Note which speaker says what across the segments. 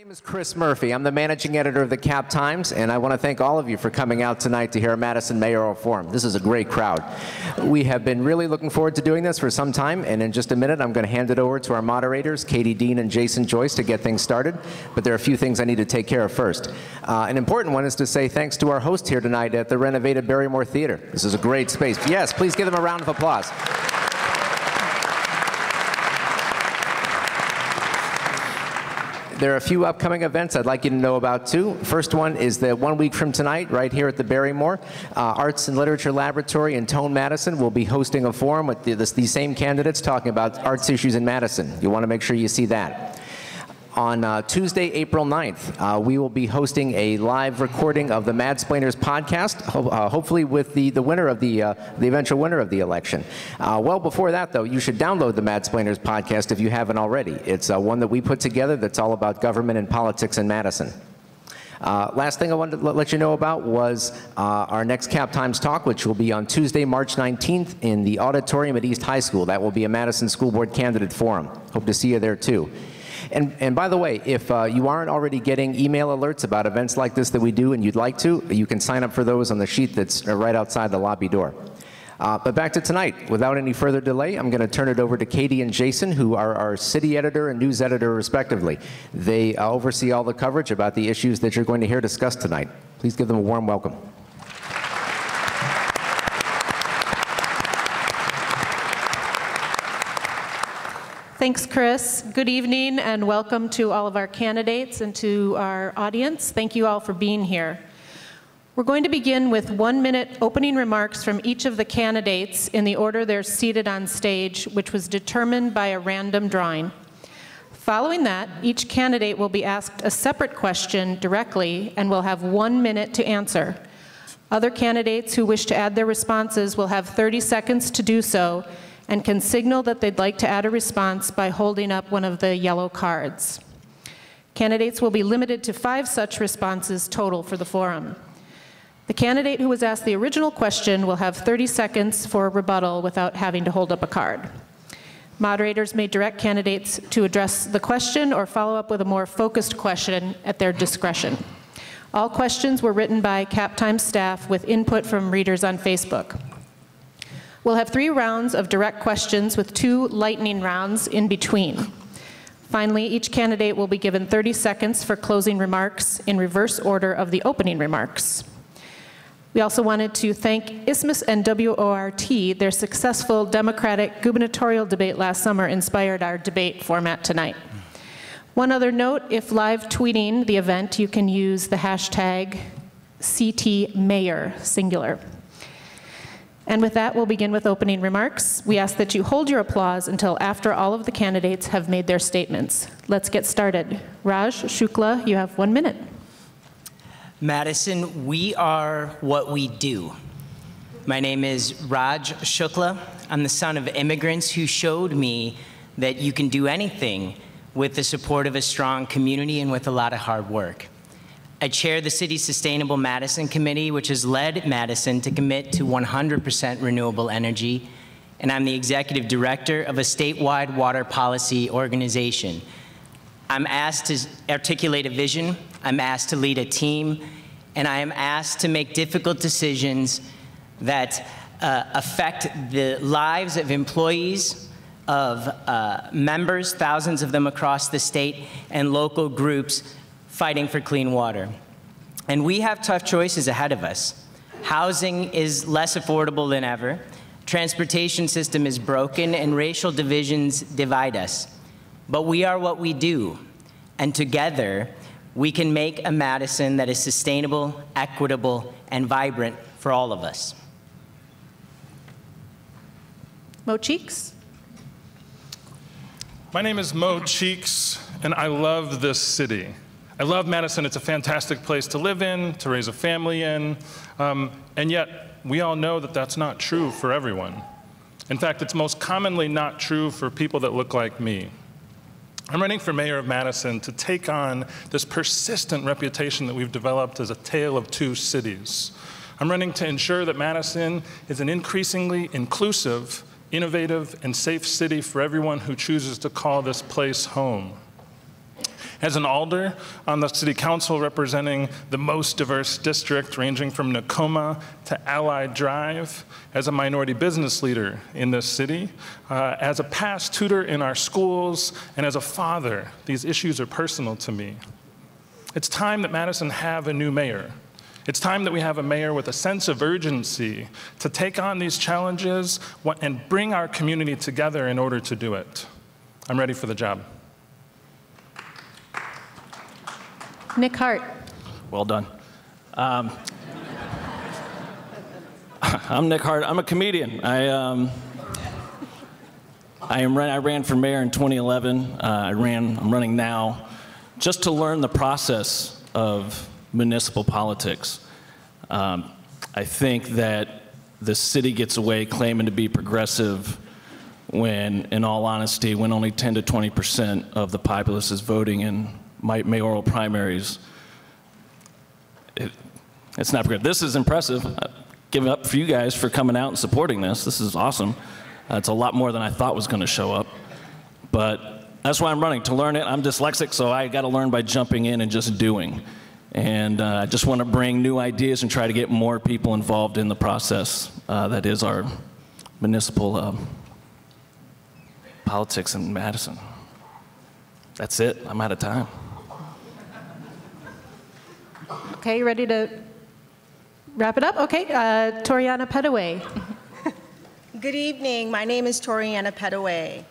Speaker 1: My name is Chris Murphy. I'm the managing editor of the Cap Times, and I want to thank all of you for coming out tonight to hear Madison Mayoral Forum. This is a great crowd. We have been really looking forward to doing this for some time, and in just a minute I'm going to hand it over to our moderators, Katie Dean and Jason Joyce, to get things started. But there are a few things I need to take care of first. An important one is to say thanks to our host here tonight at the renovated Barrymore Theatre. This is a great space. Yes, please give them a round of applause. There are a few upcoming events I'd like you to know about too. First one is that 1 week from tonight, right here at the Barrymore, Arts and Literature Laboratory in Tone, Madison will be hosting a forum with these same candidates talking about arts issues in Madison. You want to make sure you see that. On Tuesday, April 9th, we will be hosting a live recording of the Madsplainers podcast, hopefully with the winner of the eventual winner of the election. Well, before that, though, you should download the Madsplainers podcast if you haven't already. It's one that we put together that's all about government and politics in Madison. Last thing I wanted to let you know about was our next Cap Times talk, which will be on Tuesday, March 19th in the auditorium at East High School. That will be a Madison School Board candidate forum. Hope to see you there, too. And by the way, if you aren't already getting email alerts about events like this that we do and you'd like to, you can sign up for those on the sheet that's right outside the lobby door. But back to tonight. Without any further delay, I'm going to turn it over to Katie and Jason, who are our city editor and news editor, respectively. They oversee all the coverage about the issues that you're going to hear discussed tonight. Please give them a warm welcome.
Speaker 2: Thanks, Chris. Good evening and welcome to all of our candidates and to our audience. Thank you all for being here. We're going to begin with 1-minute opening remarks from each of the candidates in the order they're seated on stage, which was determined by a random drawing. Following that, each candidate will be asked a separate question directly and will have 1 minute to answer. Other candidates who wish to add their responses will have 30 seconds to do so and can signal that they'd like to add a response by holding up one of the yellow cards. Candidates will be limited to 5 such responses total for the forum. The candidate who was asked the original question will have 30 seconds for a rebuttal without having to hold up a card. Moderators may direct candidates to address the question or follow up with a more focused question at their discretion. All questions were written by Cap Times staff with input from readers on Facebook. We'll have 3 rounds of direct questions with 2 lightning rounds in between. Finally, each candidate will be given 30 seconds for closing remarks in reverse order of the opening remarks. We also wanted to thank Isthmus and WORT. Their successful Democratic gubernatorial debate last summer inspired our debate format tonight. One other note, if live tweeting the event, you can use the hashtag CTMayor, singular. And with that, we'll begin with opening remarks. We ask that you hold your applause until after all of the candidates have made their statements. Let's get started. Raj Shukla, you have 1 minute.
Speaker 3: Madison, we are what we do. My name is Raj Shukla. I'm the son of immigrants who showed me that you can do anything with the support of a strong community and with a lot of hard work. I chair the city's Sustainable Madison Committee, which has led Madison to commit to 100% renewable energy, and I'm the executive director of a statewide water policy organization. I'm asked to articulate a vision, I'm asked to lead a team, and I am asked to make difficult decisions that affect the lives of employees, of members, thousands of them across the state, and local groups fighting for clean water. And we have tough choices ahead of us. Housing is less affordable than ever. Transportation system is broken and racial divisions divide us. But we are what we do. And together, we can make a Madison that is sustainable, equitable, and vibrant for all of us.
Speaker 2: Mo Cheeks.
Speaker 4: My name is Mo Cheeks, and I love this city. I love Madison. It's a fantastic place to live in, to raise a family in, and yet we all know that that's not true for everyone. In fact, it's most commonly not true for people that look like me. I'm running for mayor of Madison to take on this persistent reputation that we've developed as a tale of 2 cities. I'm running to ensure that Madison is an increasingly inclusive, innovative, and safe city for everyone who chooses to call this place home. As an alder on the city council representing the most diverse district ranging from Nakoma to Allied Drive, as a minority business leader in this city, as a past tutor in our schools, and as a father, these issues are personal to me. It's time that Madison have a new mayor. It's time that we have a mayor with a sense of urgency to take on these challenges and bring our community together in order to do it. I'm ready for the job.
Speaker 2: Nick Hart.
Speaker 5: Well done. I'm Nick Hart. I'm a comedian. I ran for mayor in 2011. I'm running now just to learn the process of municipal politics. I think that the city gets away claiming to be progressive when, in all honesty, when only 10 to 20% of the populace is voting in mayoral primaries. It's not progressive. This is impressive. Give it up for you guys for coming out and supporting this. This is awesome. It's a lot more than I thought was going to show up. But that's why I'm running, to learn it. I'm dyslexic, so I got to learn by jumping in and just doing. And I just want to bring new ideas and try to get more people involved in the process that is our municipal politics in Madison. That's it. I'm out of time.
Speaker 2: Okay, you ready to wrap it up? Okay, Toriana Pettaway.
Speaker 6: Good evening. My name is Toriana Pettaway,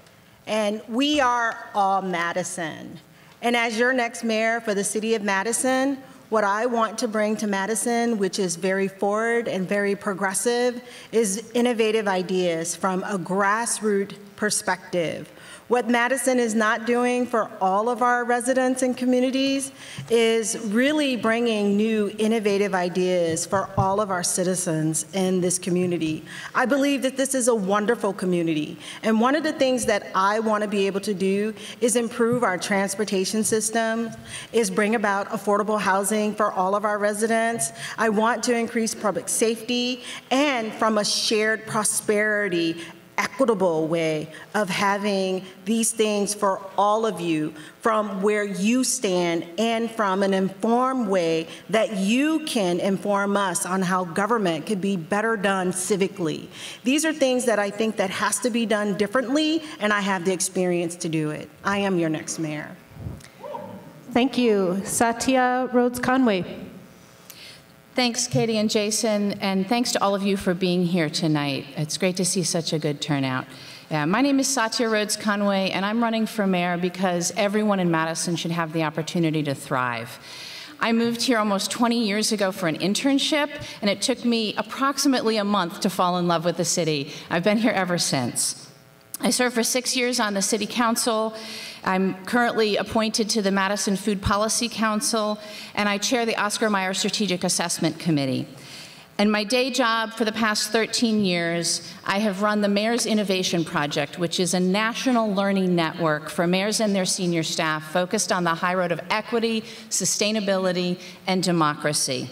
Speaker 6: and we are all Madison. And as your next mayor for the city of Madison, what I want to bring to Madison, which is very forward and very progressive, is innovative ideas from a grassroots perspective. What Madison is not doing for all of our residents and communities is really bringing new innovative ideas for all of our citizens in this community. I believe that this is a wonderful community. And one of the things that I want to be able to do is improve our transportation system, is bring about affordable housing for all of our residents. I want to increase public safety, and from a shared prosperity, equitable way of having these things for all of you from where you stand, and from an informed way that you can inform us on how government could be better done civically. These are things that I think that has to be done differently, and I have the experience to do it. I am your next mayor.
Speaker 2: Thank you. Satya Rhodes-Conway.
Speaker 7: Thanks, Katie and Jason, and thanks to all of you for being here tonight. It's great to see such a good turnout. My name is Satya Rhodes-Conway, and I'm running for mayor because everyone in Madison should have the opportunity to thrive. I moved here almost 20 years ago for an internship, and it took me approximately a month to fall in love with the city. I've been here ever since. I served for 6 years on the City Council. I'm currently appointed to the Madison Food Policy Council, and I chair the Oscar Mayer Strategic Assessment Committee. In my day job for the past 13 years, I have run the Mayor's Innovation Project, which is a national learning network for mayors and their senior staff focused on the high road of equity, sustainability, and democracy.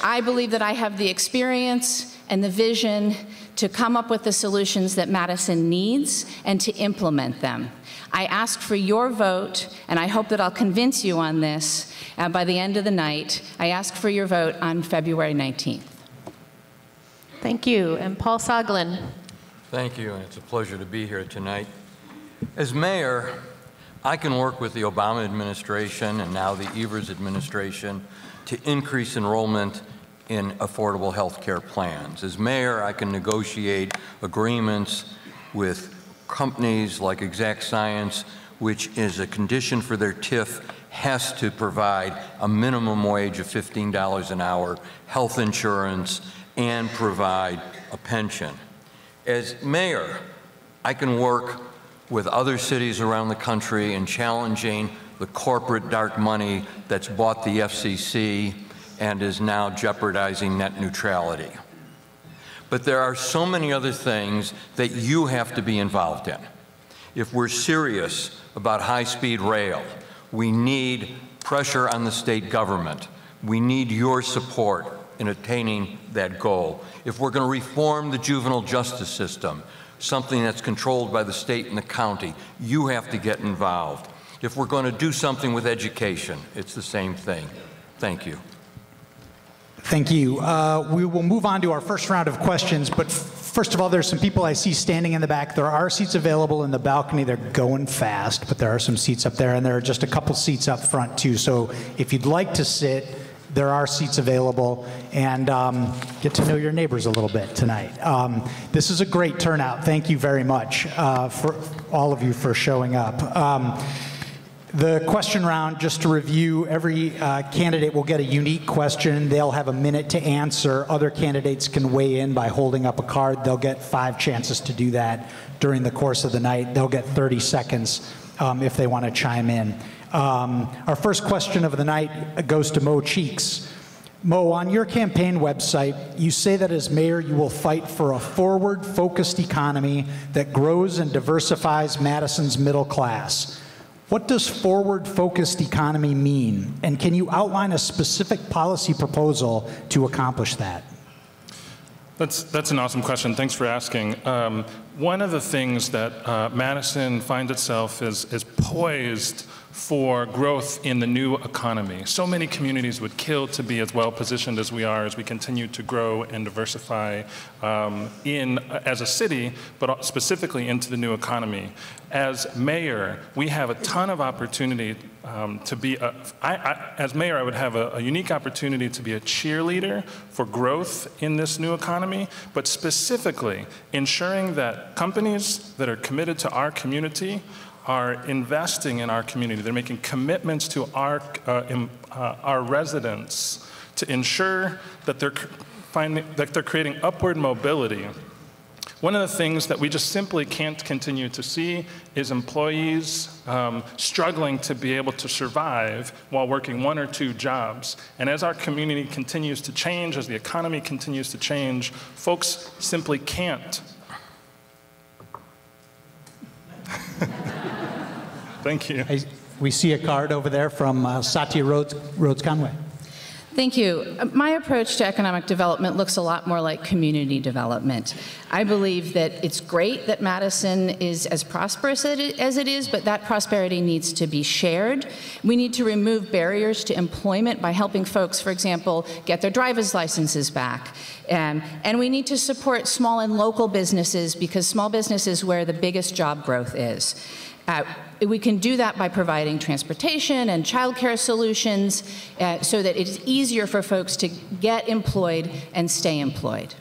Speaker 7: I believe that I have the experience and the vision to come up with the solutions that Madison needs and to implement them. I ask for your vote, and I hope that I'll convince you on this by the end of the night. I ask for your vote on February 19th.
Speaker 2: Thank you. And Paul Soglin.
Speaker 8: Thank you, and it's a pleasure to be here tonight. As mayor, I can work with the Obama administration and now the Evers administration to increase enrollment in affordable health care plans. As mayor, I can negotiate agreements with companies like Exact Science, which is a condition for their TIF, has to provide a minimum wage of $15 an hour, health insurance, and provide a pension. As mayor, I can work with other cities around the country in challenging the corporate dark money that's bought the FCC and is now jeopardizing net neutrality. But there are so many other things that you have to be involved in. If we're serious about high-speed rail, we need pressure on the state government. We need your support in attaining that goal. If we're going to reform the juvenile justice system, something that's controlled by the state and the county, you have to get involved. If we're going to do something with education, it's the same thing. Thank you.
Speaker 9: Thank you. We will move on to our first round of questions, but first of all, there's some people I see standing in the back. There are seats available in the balcony. They're going fast, but there are some seats up there, and there are just a couple seats up front, too. So if you'd like to sit, there are seats available, and get to know your neighbors a little bit tonight. This is a great turnout. Thank you very much for all of you for showing up. The question round, just to review, every candidate will get a unique question. They'll have a minute to answer. Other candidates can weigh in by holding up a card. They'll get 5 chances to do that during the course of the night. They'll get 30 seconds if they want to chime in. Our first question of the night goes to Mo Cheeks. Mo, on your campaign website, you say that as mayor, you will fight for a forward-focused economy that grows and diversifies Madison's middle class. What does forward-focused economy mean? And can you outline a specific policy proposal to accomplish that?
Speaker 4: That's an awesome question. Thanks for asking. One of the things that Madison finds itself is poised for growth in the new economy. So many communities would kill to be as well positioned as we are as we continue to grow and diversify as a city, but specifically into the new economy. As mayor, we have a ton of opportunity to be, as mayor, I would have a unique opportunity to be a cheerleader for growth in this new economy, but specifically ensuring that companies that are committed to our community are investing in our community. They're making commitments to our residents to ensure that they're creating upward mobility. One of the things that we just simply can't continue to see is employees struggling to be able to survive while working 1 or 2 jobs. And as our community continues to change, as the economy continues to change, folks simply can't. Thank you.
Speaker 9: We see a card over there from Satya Rhodes-Conway.
Speaker 7: Thank you. My approach to economic development looks a lot more like community development. I believe that it's great that Madison is as prosperous as it is, but that prosperity needs to be shared. We need to remove barriers to employment by helping folks, for example, get their driver's licenses back. And we need to support small and local businesses because small business is where the biggest job growth is. We can do that by providing transportation and childcare solutions so that it's easier for folks to get employed and stay employed.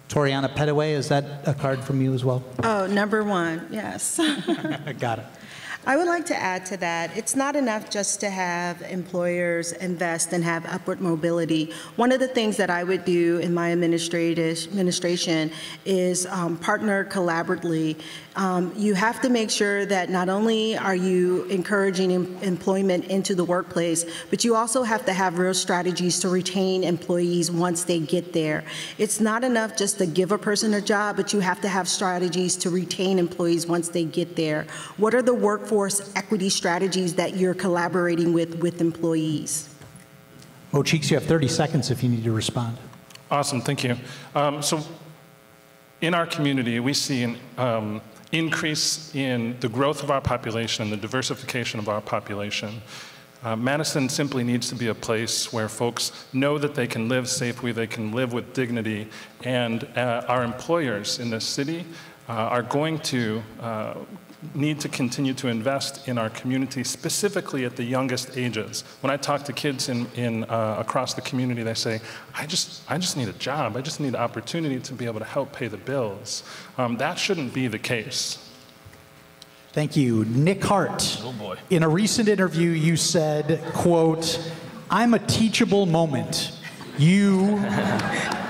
Speaker 9: Toriana Pettaway, is that a card from you as well?
Speaker 6: Oh, number 1, yes.
Speaker 9: Got it.
Speaker 6: I would like to add to that, it's not enough just to have employers invest and have upward mobility. One of the things that I would do in my administration is partner collaboratively. You have to make sure that not only are you encouraging employment into the workplace, but you also have to have real strategies to retain employees once they get there. It's not enough just to give a person a job, but you have to have strategies to retain employees once they get there. What are the workforce equity strategies that you're collaborating with employees?
Speaker 9: Mo Cheeks, you have 30 seconds if you need to respond.
Speaker 4: Awesome, thank you. So in our community, we see an increase in the growth of our population, the diversification of our population. Madison simply needs to be a place where folks know that they can live safely, they can live with dignity, and our employers in this city are going to need to continue to invest in our community, specifically at the youngest ages. When I talk to kids across the community, they say, I just need a job. I just need an opportunity to be able to help pay the bills. That shouldn't be the case.
Speaker 9: Thank you. Nick Hart.
Speaker 5: Oh boy.
Speaker 9: In a recent interview, you said, quote, "I'm a teachable moment." You,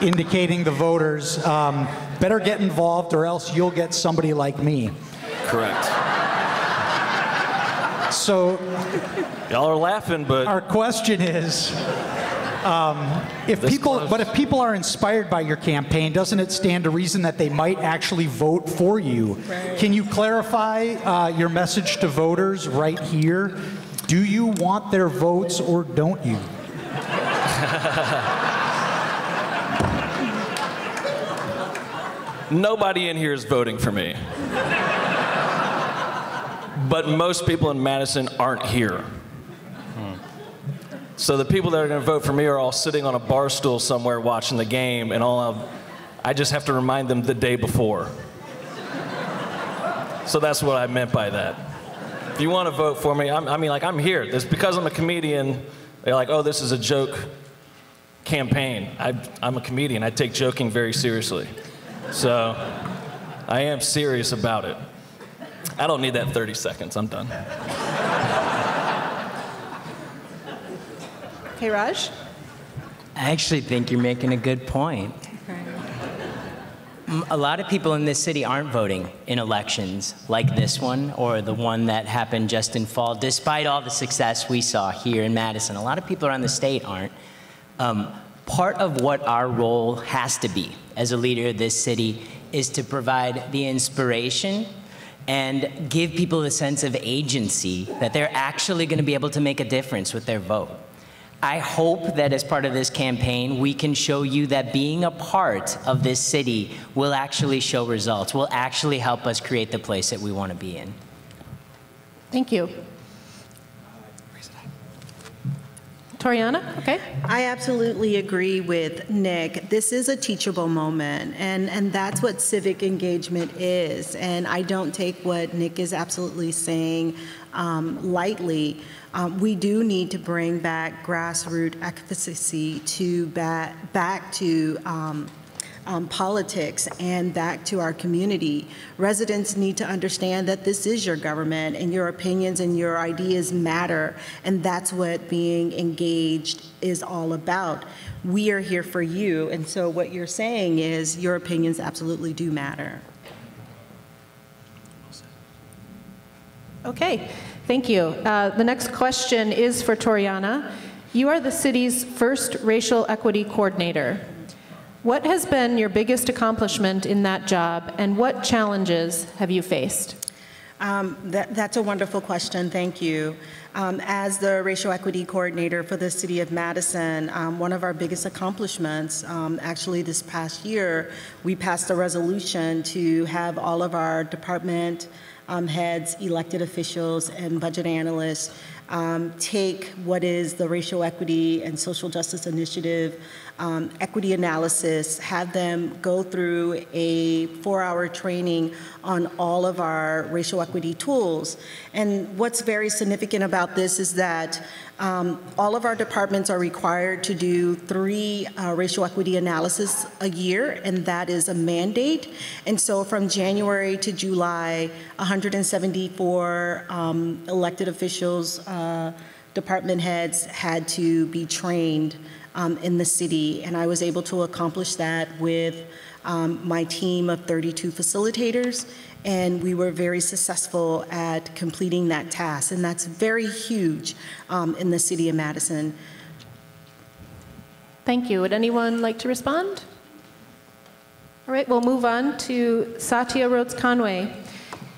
Speaker 9: indicating the voters, better get involved or else you'll get somebody like me.
Speaker 5: Correct.
Speaker 9: So,
Speaker 5: y'all are laughing, but
Speaker 9: our question is, if people are inspired by your campaign, doesn't it stand to reason that they might actually vote for you?
Speaker 6: Right.
Speaker 9: Can you clarify your message to voters right here? Do you want their votes or don't you?
Speaker 5: nobody in here is voting for me. but most people in Madison aren't here. So the people that are going to vote for me are all sitting on a bar stool somewhere watching the game, and I just have to remind them the day before. So that's what I meant by that. If you want to vote for me, I'm here. It's because I'm a comedian. They're like, oh, this is a joke campaign. I'm a comedian. I take joking very seriously. So I am serious about it. I don't need that 30 seconds. I'm done.
Speaker 2: Okay, Raj?
Speaker 3: I actually think you're making a good point. A lot of people in this city aren't voting in elections like this one or the one that happened just in fall, despite all the success we saw here in Madison. A lot of people around the state aren't. Part of what our role has to be as a leader of this city is to provide the inspiration and give people a sense of agency that they're actually going to be able to make a difference with their vote. I hope that as part of this campaign, we can show you that being a part of this city will actually show results, will actually help us create the place that we want to be in.
Speaker 2: Thank you. Toriana, okay?
Speaker 6: I absolutely agree with Nick. This is a teachable moment, and that's what civic engagement is. And I don't take what Nick is absolutely saying lightly. We do need to bring back grassroots advocacy back to politics and back to our community. Residents need to understand that this is your government and your opinions and your ideas matter, and that's what being engaged is all about. We are here for you, and so what you're saying is your opinions absolutely do matter.
Speaker 2: Okay, thank you. The next question is for Toriana. You are the city's first racial equity coordinator. What has been your biggest accomplishment in that job, and what challenges have you faced?
Speaker 6: That's a wonderful question, thank you. As the racial equity coordinator for the city of Madison, one of our biggest accomplishments, actually this past year, we passed a resolution to have all of our department heads, elected officials, and budget analysts take what is the Racial Equity and Social Justice Initiative equity analysis, have them go through a 4-hour training on all of our racial equity tools. And what's very significant about this is that all of our departments are required to do 3 racial equity analysis a year, and that is a mandate. And so from January to July, 174 elected officials, department heads had to be trained in the city, and I was able to accomplish that with my team of 32 facilitators, and we were very successful at completing that task, and that's very huge in the city of Madison.
Speaker 2: Thank you. Would anyone like to respond? All right, we'll move on to Satya Rhodes-Conway.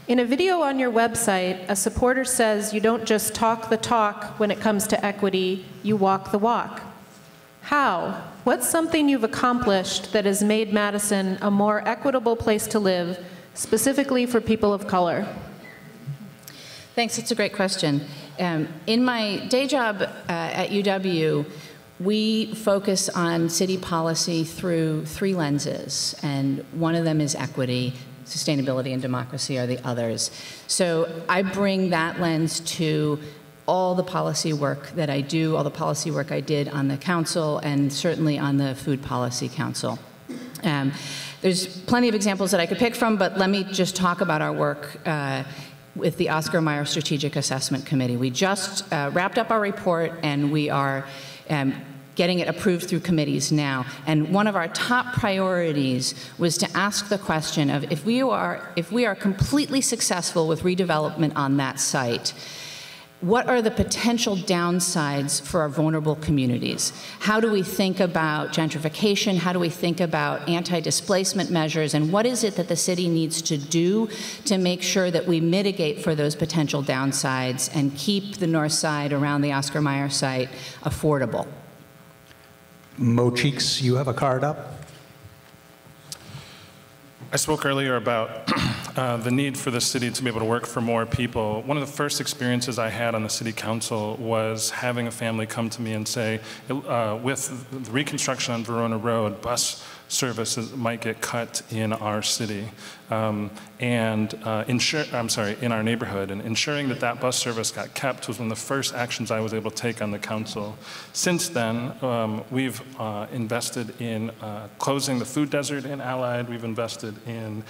Speaker 2: In a video on your website, a supporter says you don't just talk the talk when it comes to equity, you walk the walk. How? What's something you've accomplished that has made Madison a more equitable place to live, specifically for people of color?
Speaker 7: Thanks, it's a great question. In my day job at UW, we focus on city policy through 3 lenses, and one of them is equity. Sustainability and democracy are the others. So I bring that lens to all the policy work that I do, all the policy work I did on the council, and certainly on the Food Policy Council. There's plenty of examples that I could pick from, but let me just talk about our work with the Oscar Mayer Strategic Assessment Committee. We just wrapped up our report, and we are getting it approved through committees now. And one of our top priorities was to ask the question of if we are completely successful with redevelopment on that site, what are the potential downsides for our vulnerable communities? How do we think about gentrification? How do we think about anti-displacement measures? And what is it that the city needs to do to make sure that we mitigate for those potential downsides and keep the north side around the Oscar Mayer site affordable?
Speaker 9: Mo Cheeks, you have a card up.
Speaker 4: I spoke earlier about the need for the city to be able to work for more people, one of the first experiences I had on the city council was having a family come to me and say, with the reconstruction on Verona Road, bus services might get cut in our city, in our neighborhood, and ensuring that that bus service got kept was one of the first actions I was able to take on the council. Since then, we've invested in closing the food desert in Allied. We've invested in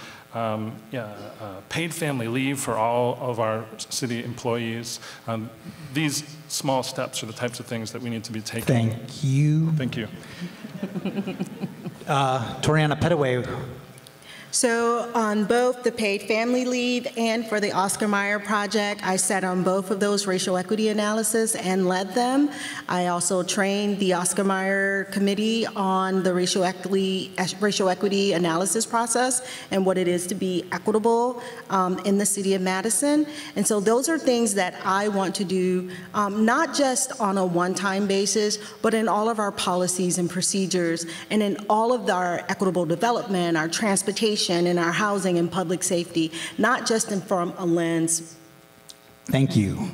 Speaker 4: paid family leave for all of our city employees. These small steps are the types of things that we need to be taking.
Speaker 9: Thank you.
Speaker 4: Thank you.
Speaker 9: Toriana Pettaway.
Speaker 6: So on both the paid family leave and for the Oscar Mayer project, I sat on both of those racial equity analysis and led them. I also trained the Oscar Mayer committee on the racial equity analysis process and what it is to be equitable in the city of Madison. And so those are things that I want to do, not just on a one-time basis, but in all of our policies and procedures, and in all of our equitable development, our transportation, in our housing and public safety, not just from a lens.
Speaker 9: Thank you.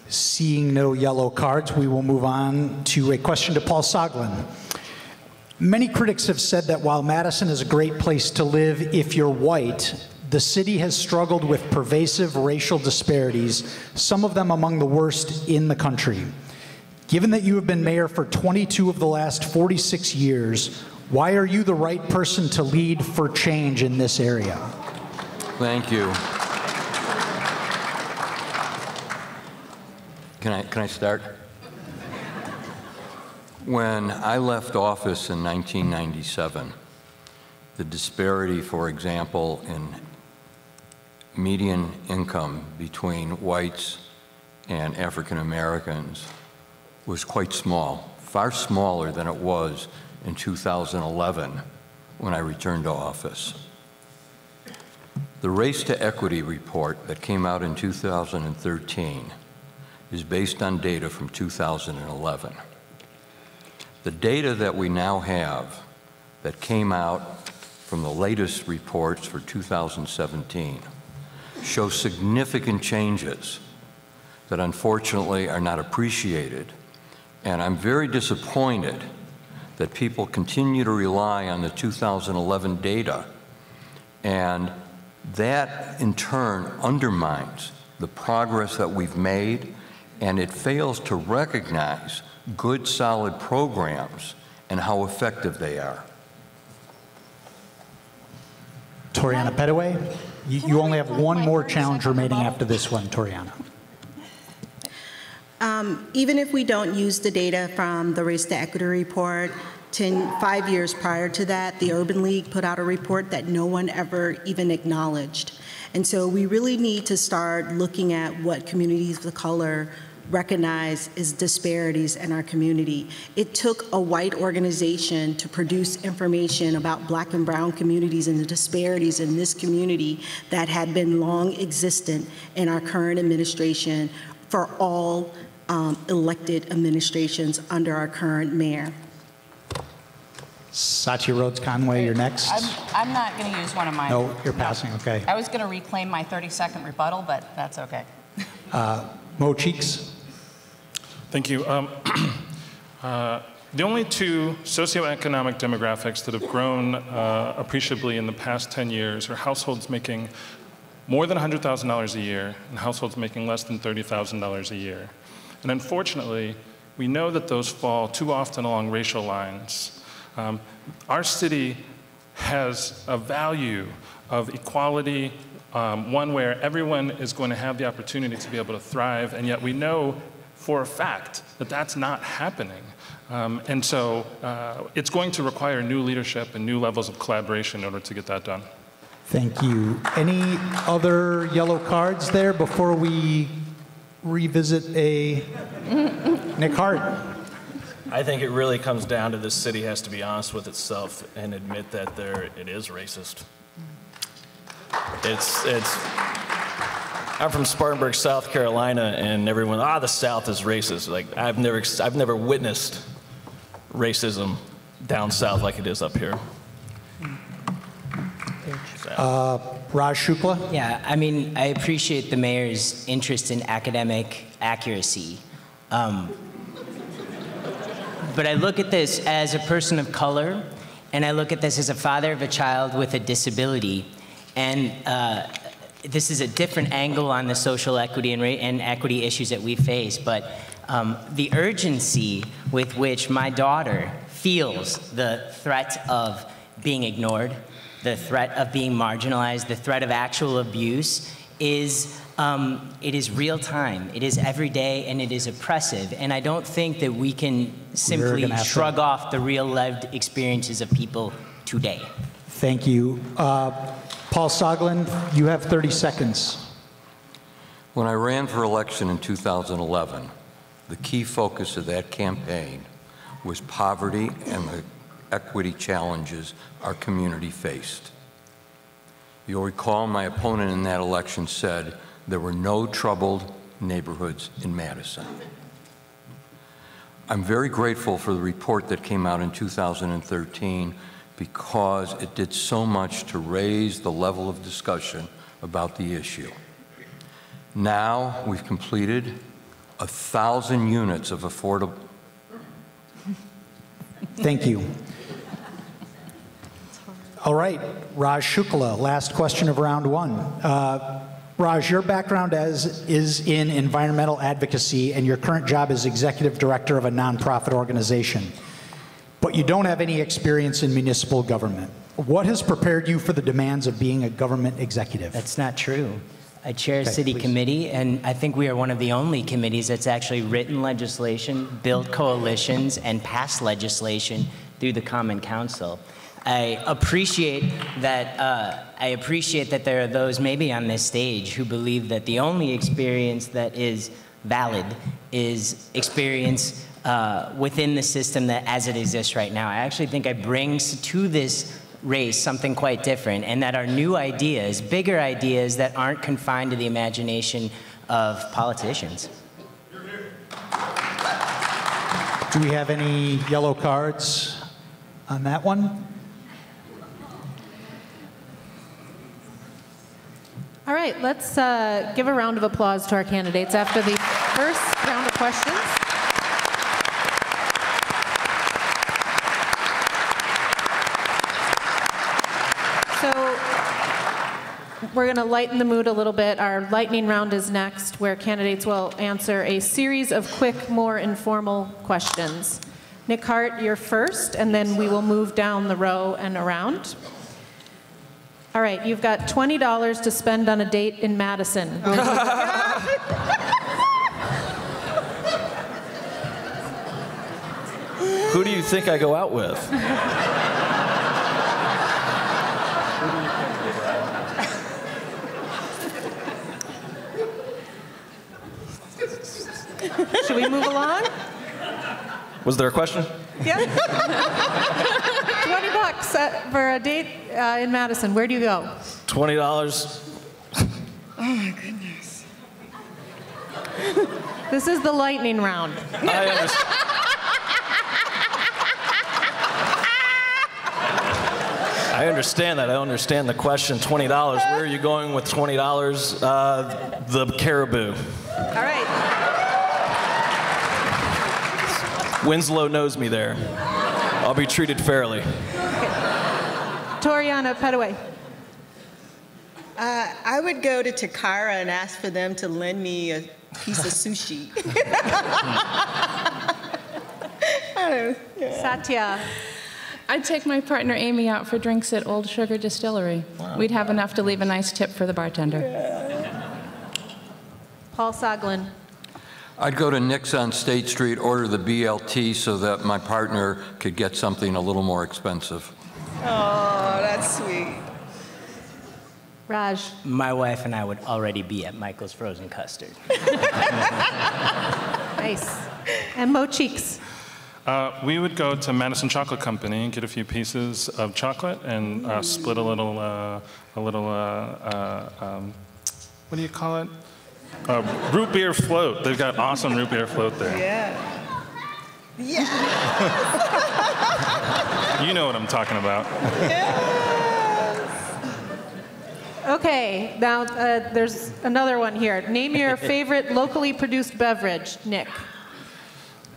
Speaker 9: Seeing no yellow cards, we will move on to a question to Paul Soglin. Many critics have said that while Madison is a great place to live if you're white, the city has struggled with pervasive racial disparities, some of them among the worst in the country. Given that you have been mayor for 22 of the last 46 years, why are you the right person to lead for change in this area?
Speaker 8: Thank you. Can I start? When I left office in 1997, the disparity, for example, in median income between whites and African Americans was quite small, far smaller than it was in 2011 when I returned to office. The Race to Equity report that came out in 2013 is based on data from 2011. The data that we now have that came out from the latest reports for 2017 show significant changes that unfortunately are not appreciated, and I'm very disappointed that people continue to rely on the 2011 data, and that in turn undermines the progress that we've made, and it fails to recognize good, solid programs and how effective they are.
Speaker 9: Toriana Pettaway, you only have one more challenge remaining after this one, Toriana.
Speaker 6: Even if we don't use the data from the Race to Equity report, 5 years prior to that, the Urban League put out a report that no one ever even acknowledged. And so we really need to start looking at what communities of color recognize as disparities in our community. It took a white organization to produce information about Black and brown communities and the disparities in this community that had been long existent in our current administration for all elected administrations under our current mayor.
Speaker 9: Satya Rhodes-Conway, you're next.
Speaker 10: I'm not going to use one of mine.
Speaker 9: No, you're passing, okay.
Speaker 10: I was going to reclaim my 30-second rebuttal, but that's okay.
Speaker 9: Mo Cheeks.
Speaker 4: Thank you. The only two socioeconomic demographics that have grown appreciably in the past 10 years are households making more than $100,000 a year and households making less than $30,000 a year. And unfortunately, we know that those fall too often along racial lines. Our city has a value of equality, one where everyone is going to have the opportunity to be able to thrive, and yet we know for a fact that that's not happening. And so it's going to require new leadership and new levels of collaboration in order to get that done.
Speaker 9: Thank you. Any other yellow cards there before we revisit a Nick Hart?
Speaker 5: I think it really comes down to this city has to be honest with itself and admit that it is racist. I'm from Spartanburg, South Carolina, and everyone, the South is racist. Like I've never witnessed racism down south like it is up here.
Speaker 9: Raj Shukla?
Speaker 3: Yeah, I mean, I appreciate the mayor's interest in academic accuracy. But I look at this as a person of color, and I look at this as a father of a child with a disability. And this is a different angle on the social equity and equity issues that we face. But the urgency with which my daughter feels the threat of being ignored, the threat of being marginalized, the threat of actual abuse is, it is real time, it is every day, and it is oppressive. And I don't think that we can simply shrug off the real lived experiences of people today.
Speaker 9: Thank you. Paul Soglin, you have 30 seconds.
Speaker 8: When I ran for election in 2011, the key focus of that campaign was poverty and the equity challenges our community faced. You'll recall my opponent in that election said there were no troubled neighborhoods in Madison. I'm very grateful for the report that came out in 2013 because it did so much to raise the level of discussion about the issue. Now we've completed 1,000 units of affordable.
Speaker 9: Thank you. All right, Raj Shukla, last question of round one. Raj, your background is in environmental advocacy, and your current job is executive director of a nonprofit organization. But you don't have any experience in municipal government. What has prepared you for the demands of being a government executive?
Speaker 3: That's not true. I chair a city committee, and I think we are one of the only committees that's actually written legislation, built coalitions, and passed legislation through the Common Council. I appreciate that there are those maybe on this stage who believe that the only experience that is valid is experience within the system that as it exists right now. I actually think I bring to this race something quite different, and that are new ideas, bigger ideas that aren't confined to the imagination of politicians.
Speaker 9: Do we have any yellow cards on that one?
Speaker 2: All right, let's give a round of applause to our candidates after the first round of questions. So we're going to lighten the mood a little bit. Our lightning round is next, where candidates will answer a series of quick, more informal questions. Nick Hart, you're first, and then we will move down the row and around. All right, you've got $20 to spend on a date in Madison.
Speaker 5: Who do you think I go out with?
Speaker 2: Should we move along?
Speaker 5: Was there a question?
Speaker 2: Yeah. $20 for a date in Madison. Where do you go?
Speaker 5: $20.
Speaker 2: Oh my goodness. This is the lightning round.
Speaker 5: I understand. I understand that. I understand the question. $20. Where are you going with $20? The Caribou.
Speaker 2: All right.
Speaker 5: Winslow knows me there. I'll be treated fairly.
Speaker 2: Okay. Toriana Pettaway.
Speaker 6: I would go to Takara and ask for them to lend me a piece of sushi.
Speaker 2: Satya.
Speaker 7: I'd take my partner Amy out for drinks at Old Sugar Distillery. Wow. We'd have enough to leave a nice tip for the bartender.
Speaker 6: Yeah.
Speaker 2: Paul Soglin.
Speaker 8: I'd go to Nick's on State Street, order the BLT so that my partner could get something a little more expensive.
Speaker 6: Oh, that's sweet.
Speaker 2: Raj.
Speaker 3: My wife and I would already be at Michael's Frozen Custard.
Speaker 2: Nice. And Mo Cheeks.
Speaker 4: We would go to Madison Chocolate Company and get a few pieces of chocolate and split a little, what do you call it? Root beer float. They've got awesome root beer float there.
Speaker 6: Yeah. Yes.
Speaker 4: You know what I'm talking about.
Speaker 6: Yes.
Speaker 2: Okay, now there's another one here. Name your favorite locally produced beverage, Nick.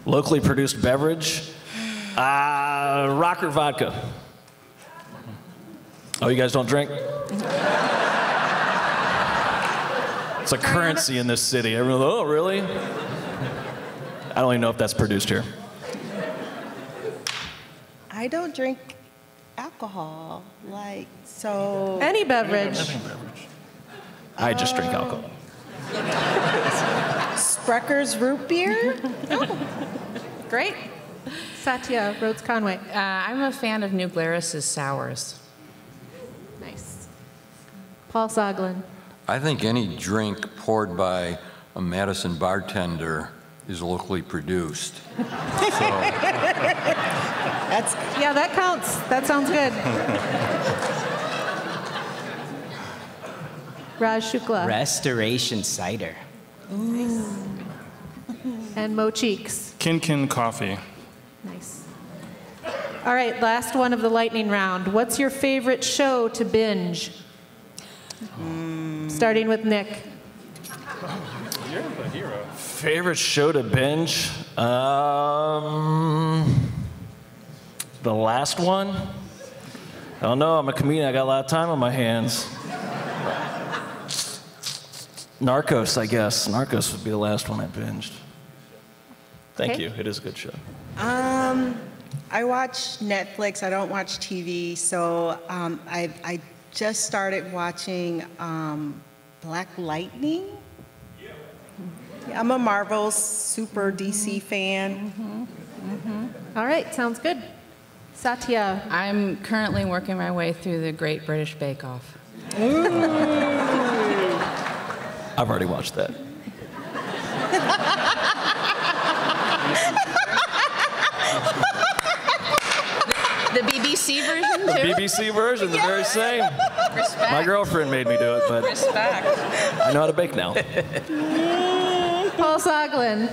Speaker 5: Locally produced beverage? Rocker vodka. Oh, you guys don't drink? It's a currency in this city. Everyone, oh, really? I don't even know if that's produced here.
Speaker 6: I don't drink alcohol, so.
Speaker 2: Any beverage.
Speaker 5: I just drink alcohol.
Speaker 6: Sprecker's root beer?
Speaker 2: Oh, great. Satya Rhodes-Conway.
Speaker 7: I'm a fan of New Glarus's sours.
Speaker 2: Nice. Paul Soglin.
Speaker 8: I think any drink poured by a Madison bartender is locally produced.
Speaker 2: Yeah, that counts. That sounds good. Raj Shukla.
Speaker 3: Restoration cider.
Speaker 2: Nice. And Mo Cheeks.
Speaker 4: Kin coffee.
Speaker 2: Nice. All right, last one of the lightning round. What's your favorite show to binge? Starting with Nick.
Speaker 4: You're the hero.
Speaker 5: Favorite show to binge? The last one? I don't know, I'm a comedian, I got a lot of time on my hands. Narcos, I guess. Narcos would be the last one I binged. Thank you, it is a good show.
Speaker 6: I watch Netflix, I don't watch TV, so I just started watching Black Lightning. I'm a Marvel super DC fan.
Speaker 2: All right, sounds good. Satya.
Speaker 7: I'm currently working my way through the Great British Bake Off.
Speaker 5: I've already watched that.
Speaker 7: The BBC version, too?
Speaker 5: The BBC version, the very same.
Speaker 7: Respect.
Speaker 5: My girlfriend made me do it, but
Speaker 7: Respect.
Speaker 5: I know how to bake now.
Speaker 2: Paul Soglin.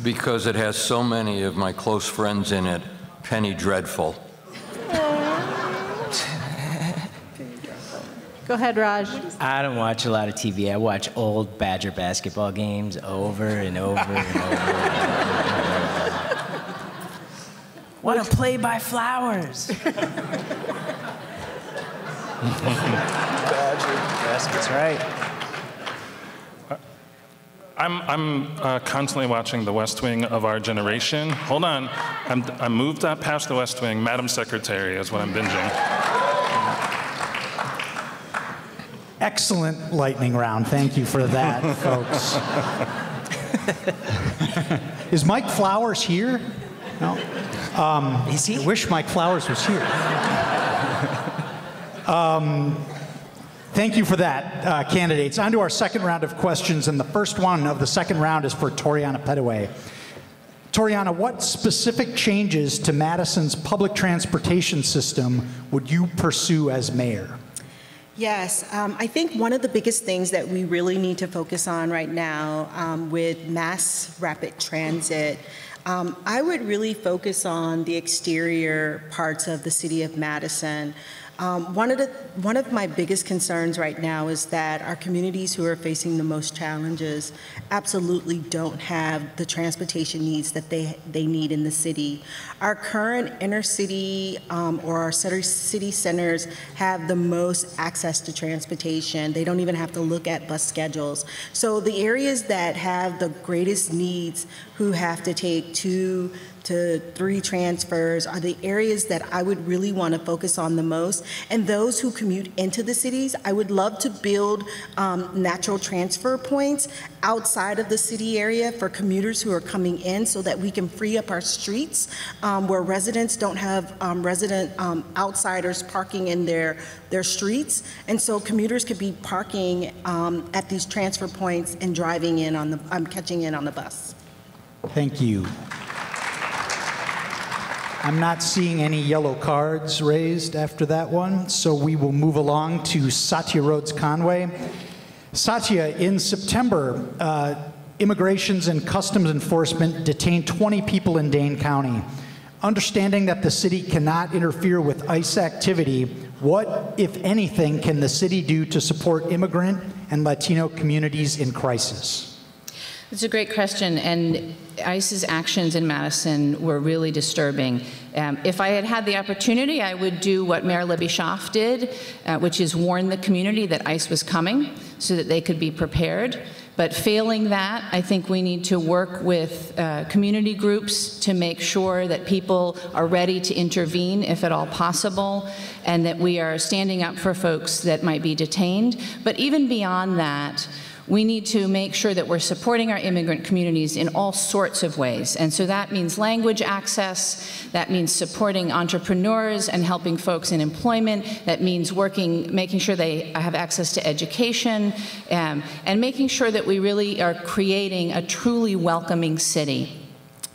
Speaker 8: Because it has so many of my close friends in it, Penny Dreadful.
Speaker 2: Go ahead, Raj.
Speaker 3: I don't watch a lot of TV. I watch old Badger basketball games over and over and over. Want to play by Flowers? Yes, that's right.
Speaker 4: I'm constantly watching The West Wing of our generation. Hold on, I moved that past The West Wing. Madam Secretary is what I'm binging.
Speaker 9: Excellent lightning round. Thank you for that, folks. Is Mike Flowers here? No.
Speaker 3: Is he?
Speaker 9: I wish Mike Flowers was here. Thank you for that, candidates. On to our second round of questions, and the first one of the second round is for Toriana Pettaway. Toriana, what specific changes to Madison's public transportation system would you pursue as mayor?
Speaker 6: Yes, I think one of the biggest things that we really need to focus on right now with mass rapid transit, I would really focus on the exterior parts of the city of Madison. One of my biggest concerns right now is that our communities who are facing the most challenges absolutely don't have the transportation needs that they need in the city. Our current inner city or our city centers have the most access to transportation. They don't even have to look at bus schedules. So the areas that have the greatest needs, who have to take 2 to 3 transfers, are the areas that I would really want to focus on the most. And those who commute into the cities, I would love to build natural transfer points outside of the city area for commuters who are coming in, so that we can free up our streets where residents don't have outsiders parking in their streets. And so commuters could be parking at these transfer points and driving in on catching in on the bus.
Speaker 9: Thank you. I'm not seeing any yellow cards raised after that one, so we will move along to Satya Rhodes-Conway. Satya, in September, Immigrations and Customs Enforcement detained 20 people in Dane County. Understanding that the city cannot interfere with ICE activity, What, if anything, can the city do to support immigrant and Latino communities in crisis?
Speaker 7: It's a great question, and ICE's actions in Madison were really disturbing. If I had had the opportunity, I would do what Mayor Libby Schaaf did, which is warn the community that ICE was coming so that they could be prepared. But failing that, I think we need to work with community groups to make sure that people are ready to intervene if at all possible, and that we are standing up for folks that might be detained. But even beyond that, we need to make sure that we're supporting our immigrant communities in all sorts of ways. And so that means language access, that means supporting entrepreneurs and helping folks in employment, that means making sure they have access to education, and making sure that we really are creating a truly welcoming city.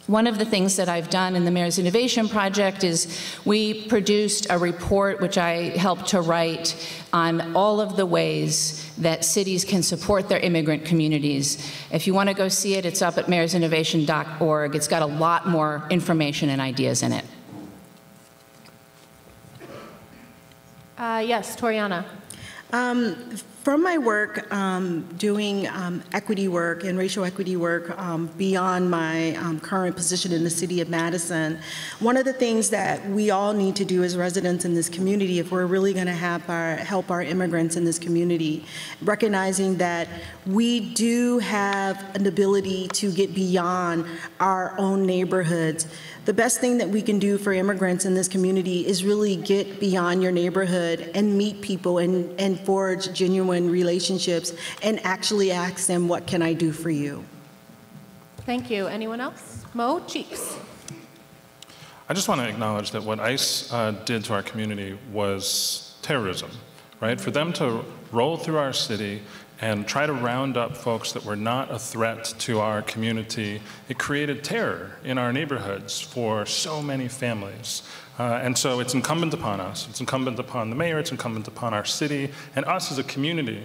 Speaker 7: One of the things that I've done in the Mayor's Innovation Project is we produced a report which I helped to write on all of the ways that cities can support their immigrant communities. If you want to go see it, it's up at mayorsinnovation.org. It's got a lot more information and ideas in it.
Speaker 2: Yes, Toriana.
Speaker 6: From my work doing equity work and racial equity work beyond my current position in the city of Madison, one of the things that we all need to do as residents in this community, if we're really going to help our immigrants in this community, recognizing that we do have an ability to get beyond our own neighborhoods. The best thing that we can do for immigrants in this community is really get beyond your neighborhood and meet people and forge genuine relationships and actually ask them, what can I do for you?
Speaker 2: Thank you. Anyone else? Mo Cheeks.
Speaker 4: I just want to acknowledge that what ICE did to our community was terrorism, right? For them to roll through our city and try to round up folks that were not a threat to our community, it created terror in our neighborhoods for so many families. And so it's incumbent upon us, it's incumbent upon the mayor, it's incumbent upon our city, and us as a community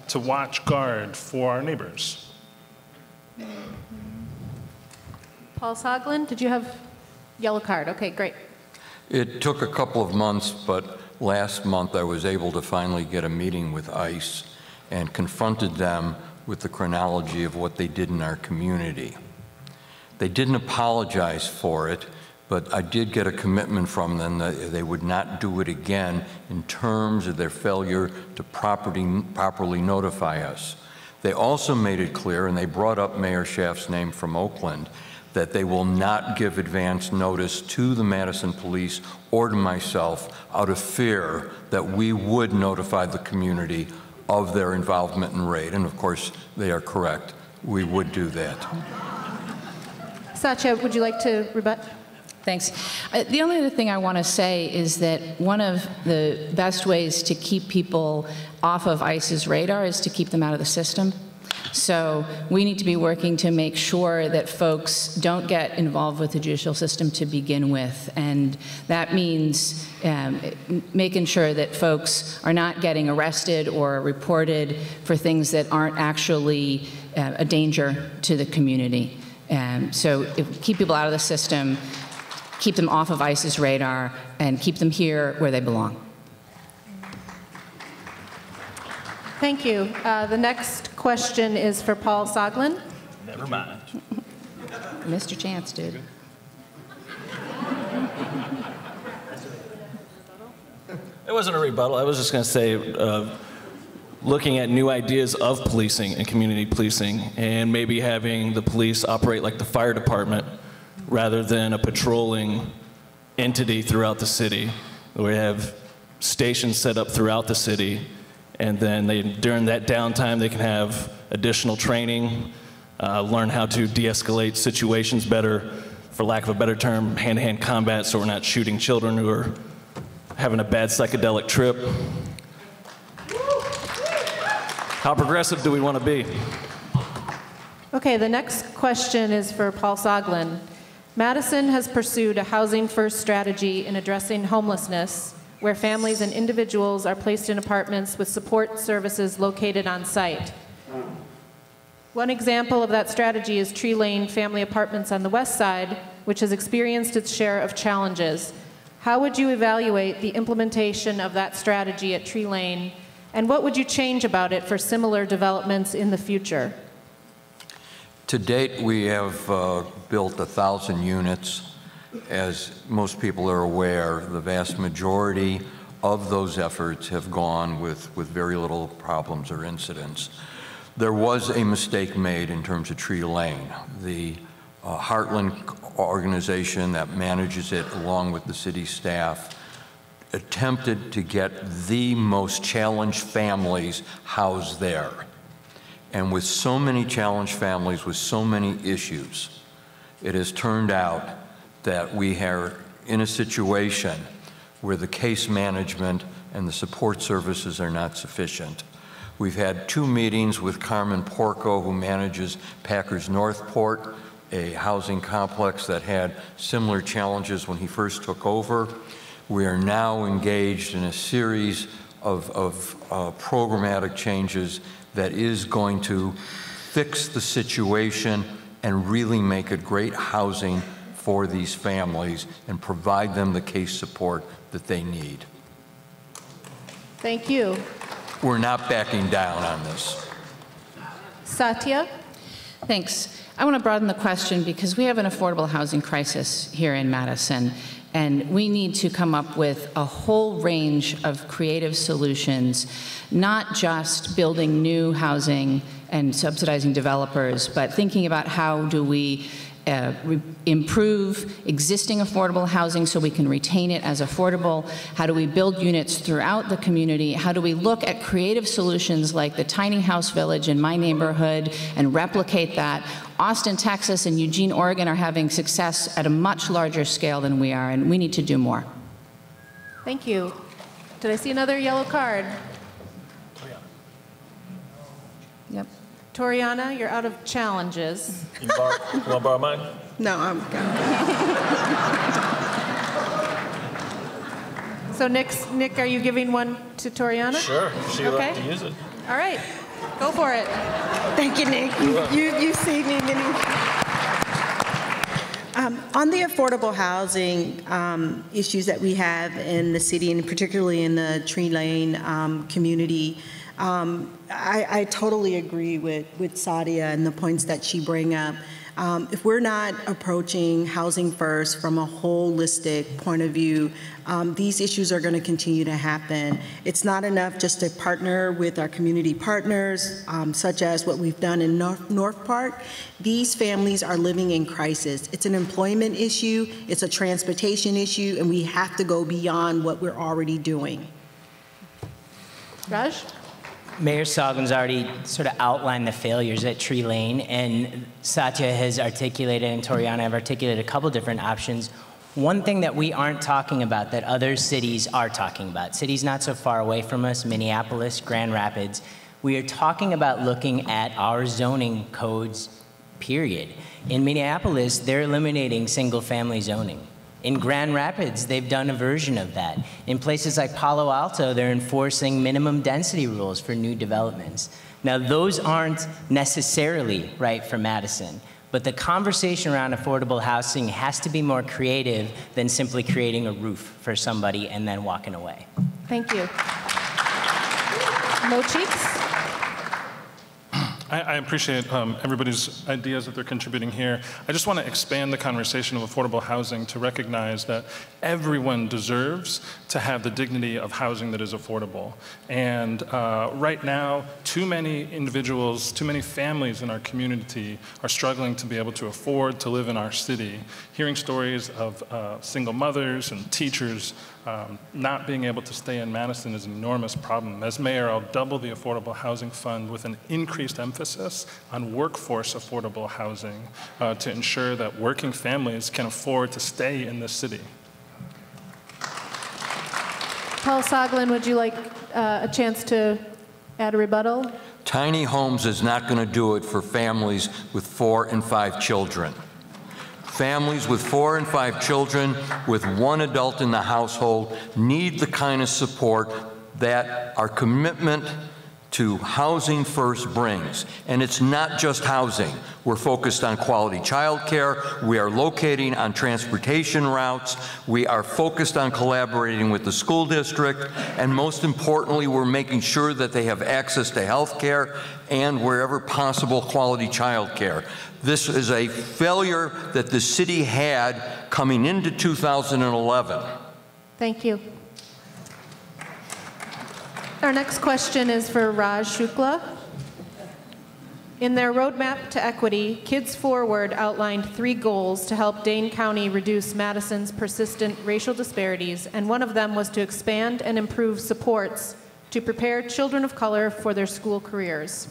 Speaker 4: to watch guard for our neighbors.
Speaker 2: Paul Soglin, did you have yellow card? Okay, great.
Speaker 8: It took a couple of months, but last month I was able to finally get a meeting with ICE and confronted them with the chronology of what they did in our community. They didn't apologize for it, but I did get a commitment from them that they would not do it again in terms of their failure to properly notify us. They also made it clear, and they brought up Mayor Schaaf's name from Oakland, that they will not give advance notice to the Madison police or to myself out of fear that we would notify the community of their involvement in raid. And of course, they are correct. We would do that.
Speaker 2: Satya, would you like to rebut?
Speaker 7: Thanks. The only other thing I want to say is that one of the best ways to keep people off of ICE's radar is to keep them out of the system. So we need to be working to make sure that folks don't get involved with the judicial system to begin with. And that means making sure that folks are not getting arrested or reported for things that aren't actually a danger to the community. So keep people out of the system, keep them off of ICE's radar, and keep them here where they belong.
Speaker 2: Thank you. The next question is for Paul Soglin.
Speaker 5: Never mind.
Speaker 7: Mr. Chance, dude.
Speaker 5: It wasn't a rebuttal. I was just going to say, looking at new ideas of policing and community policing, and maybe having the police operate like the fire department rather than a patrolling entity throughout the city. We have stations set up throughout the city, and then during that downtime they can have additional training, learn how to de-escalate situations better, for lack of a better term, hand-to-hand combat, so we're not shooting children who are having a bad psychedelic trip. How progressive do we want to be?
Speaker 2: Okay, the next question is for Paul Soglin. Madison has pursued a housing-first strategy in addressing homelessness, where families and individuals are placed in apartments with support services located on site. One example of that strategy is Tree Lane Family Apartments on the west side, which has experienced its share of challenges. How would you evaluate the implementation of that strategy at Tree Lane, and what would you change about it for similar developments in the future?
Speaker 8: To date, we have built 1,000 units. As most people are aware, the vast majority of those efforts have gone with very little problems or incidents. There was a mistake made in terms of Tree Lane. The Heartland organization that manages it, along with the city staff, attempted to get the most challenged families housed there. And with so many challenged families, with so many issues, it has turned out that we are in a situation where the case management and the support services are not sufficient. We've had 2 meetings with Carmen Porco, who manages Packers Northport, a housing complex that had similar challenges when he first took over. We are now engaged in a series of programmatic changes that is going to fix the situation and really make it great housing for these families and provide them the case support that they need.
Speaker 2: Thank you.
Speaker 8: We're not backing down on this.
Speaker 2: Satya?
Speaker 7: Thanks. I want to broaden the question because we have an affordable housing crisis here in Madison, and we need to come up with a whole range of creative solutions, not just building new housing and subsidizing developers, but thinking about how do we improve existing affordable housing so we can retain it as affordable? How do we build units throughout the community? How do we look at creative solutions like the tiny house village in my neighborhood and replicate that? Austin, Texas, and Eugene, Oregon are having success at a much larger scale than we are, and we need to do more.
Speaker 2: Thank you. Did I see another yellow card?
Speaker 7: Yep.
Speaker 2: Toriana, you're out of challenges.
Speaker 5: You want to borrow mine?
Speaker 6: No, I'm good.
Speaker 2: So Nick, are you giving one to Toriana?
Speaker 5: Sure, if she would like to use it.
Speaker 2: All right, go for it.
Speaker 6: Thank you, Nick. You see me many. On the affordable housing issues that we have in the city, and particularly in the Tree Lane community, I totally agree with Satya and the points that she bring up. If we're not approaching housing first from a holistic point of view, these issues are going to continue to happen. It's not enough just to partner with our community partners, such as what we've done in North Park. These families are living in crisis. It's an employment issue, it's a transportation issue, and we have to go beyond what we're already doing.
Speaker 2: Raj?
Speaker 3: Mayor Soglin's already sort of outlined the failures at Tree Lane, and Satya has articulated, and Toriana have articulated a couple different options. One thing that we aren't talking about that other cities are talking about, cities not so far away from us, Minneapolis, Grand Rapids, we are talking about looking at our zoning codes, period. In Minneapolis, they're eliminating single-family zoning. In Grand Rapids, they've done a version of that. In places like Palo Alto, they're enforcing minimum density rules for new developments. Now, those aren't necessarily right for Madison, but the conversation around affordable housing has to be more creative than simply creating a roof for somebody and then walking away.
Speaker 2: Thank you. Mo Cheeks?
Speaker 4: I appreciate everybody's ideas that they're contributing here. I just want to expand the conversation of affordable housing to recognize that everyone deserves to have the dignity of housing that is affordable. And right now, too many individuals, too many families in our community are struggling to be able to afford to live in our city. Hearing stories of single mothers and teachers not being able to stay in Madison is an enormous problem. As mayor, I'll double the Affordable Housing Fund with an increased emphasis on workforce affordable housing to ensure that working families can afford to stay in the city.
Speaker 2: Paul Soglin, would you like a chance to add a rebuttal?
Speaker 8: Tiny homes is not going to do it for families with 4 and 5 children. Families with 4 and 5 children with 1 adult in the household need the kind of support that our commitment to Housing First brings. And it's not just housing. We're focused on quality childcare. We are locating on transportation routes. We are focused on collaborating with the school district. And most importantly, we're making sure that they have access to health care and wherever possible, quality childcare. This is a failure that the city had coming into 2011.
Speaker 2: Thank you. Our next question is for Raj Shukla. In their roadmap to equity, Kids Forward outlined 3 goals to help Dane County reduce Madison's persistent racial disparities, and one of them was to expand and improve supports to prepare children of color for their school careers.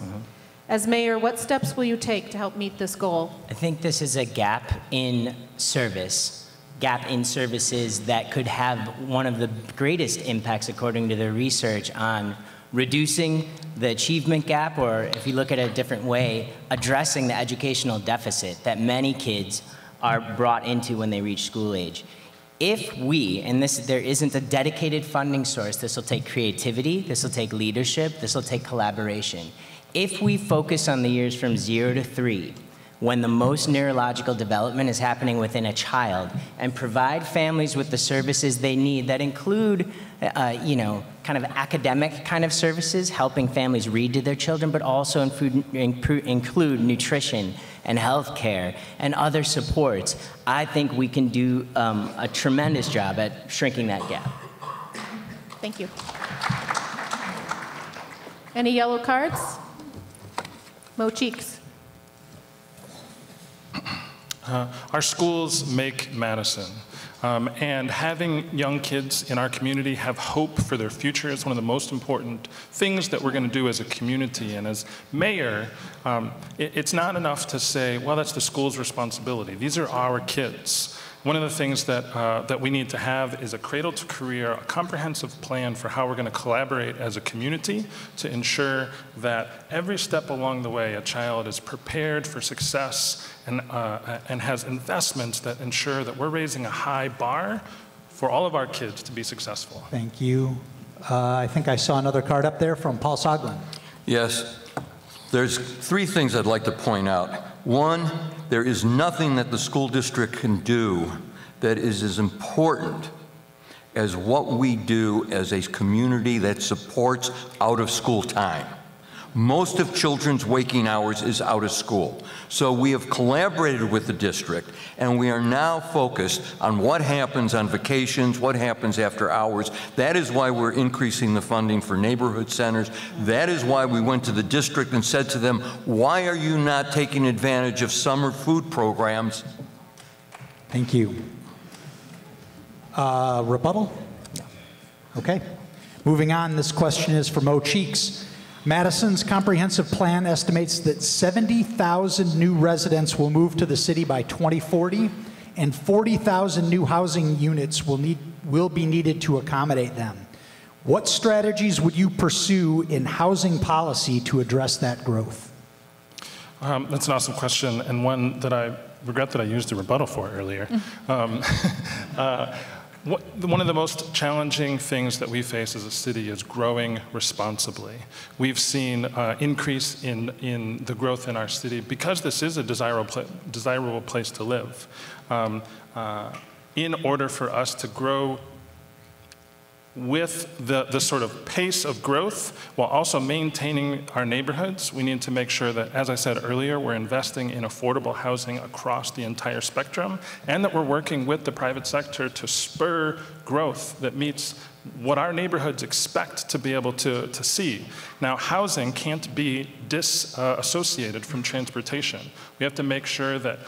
Speaker 2: As mayor, what steps will you take to help meet this goal?
Speaker 3: I think this is a gap in services that could have one of the greatest impacts, according to the research, on reducing the achievement gap, or if you look at it a different way, addressing the educational deficit that many kids are brought into when they reach school age. If we, and there isn't a dedicated funding source, this will take creativity, this will take leadership, this will take collaboration. If we focus on the years from 0 to 3, when the most neurological development is happening within a child, and provide families with the services they need that include, kind of academic kind of services, helping families read to their children, but also include nutrition and health care and other supports, I think we can do a tremendous job at shrinking that gap.
Speaker 2: Thank you. Any yellow cards? Mo Cheeks.
Speaker 4: Our schools make Madison. And having young kids in our community have hope for their future is one of the most important things that we're going to do as a community. And as mayor, it's not enough to say, well, that's the school's responsibility. These are our kids. One of the things that we need to have is a cradle to career, a comprehensive plan for how we're going to collaborate as a community to ensure that every step along the way a child is prepared for success and has investments that ensure that we're raising a high bar for all of our kids to be successful.
Speaker 9: Thank you. I think I saw another card up there from Paul Soglin.
Speaker 8: Yes. There's 3 things I'd like to point out. One, there is nothing that the school district can do that is as important as what we do as a community that supports out-of-school time. Most of children's waking hours is out of school. So we have collaborated with the district, and we are now focused on what happens on vacations, what happens after hours. That is why we're increasing the funding for neighborhood centers. That is why we went to the district and said to them, why are you not taking advantage of summer food programs?
Speaker 9: Thank you. Rebuttal? Okay. Moving on, this question is for Mo Cheeks. Madison's comprehensive plan estimates that 70,000 new residents will move to the city by 2040, and 40,000 new housing units will be needed to accommodate them. What strategies would you pursue in housing policy to address that growth?
Speaker 4: That's an awesome question, and one that I regret that I used a rebuttal for earlier. One of the most challenging things that we face as a city is growing responsibly. We've seen increase in the growth in our city because this is a desirable place to live. In order for us to grow with the sort of pace of growth while also maintaining our neighborhoods, we need to make sure that, as I said earlier, we're investing in affordable housing across the entire spectrum, and that we're working with the private sector to spur growth that meets what our neighborhoods expect to be able to see. Now, housing can't be disassociated from transportation. We have to make sure that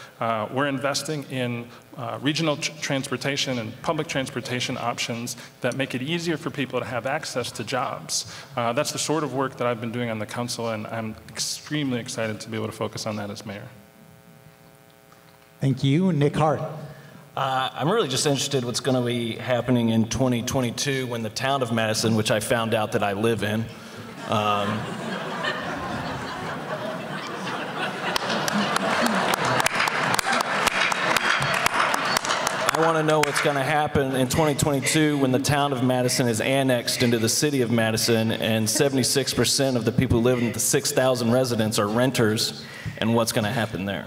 Speaker 4: we're investing in regional transportation and public transportation options that make it easier for people to have access to jobs. That's the sort of work that I've been doing on the council, and I'm extremely excited to be able to focus on that as mayor.
Speaker 9: Thank you. Nick Hart.
Speaker 5: I'm really just interested what's going to be happening in 2022 when the town of Madison, which I found out that I live in, I want to know what's going to happen in 2022 when the town of Madison is annexed into the city of Madison and 76% of the people who live in the 6,000 residents are renters, and what's going to happen there.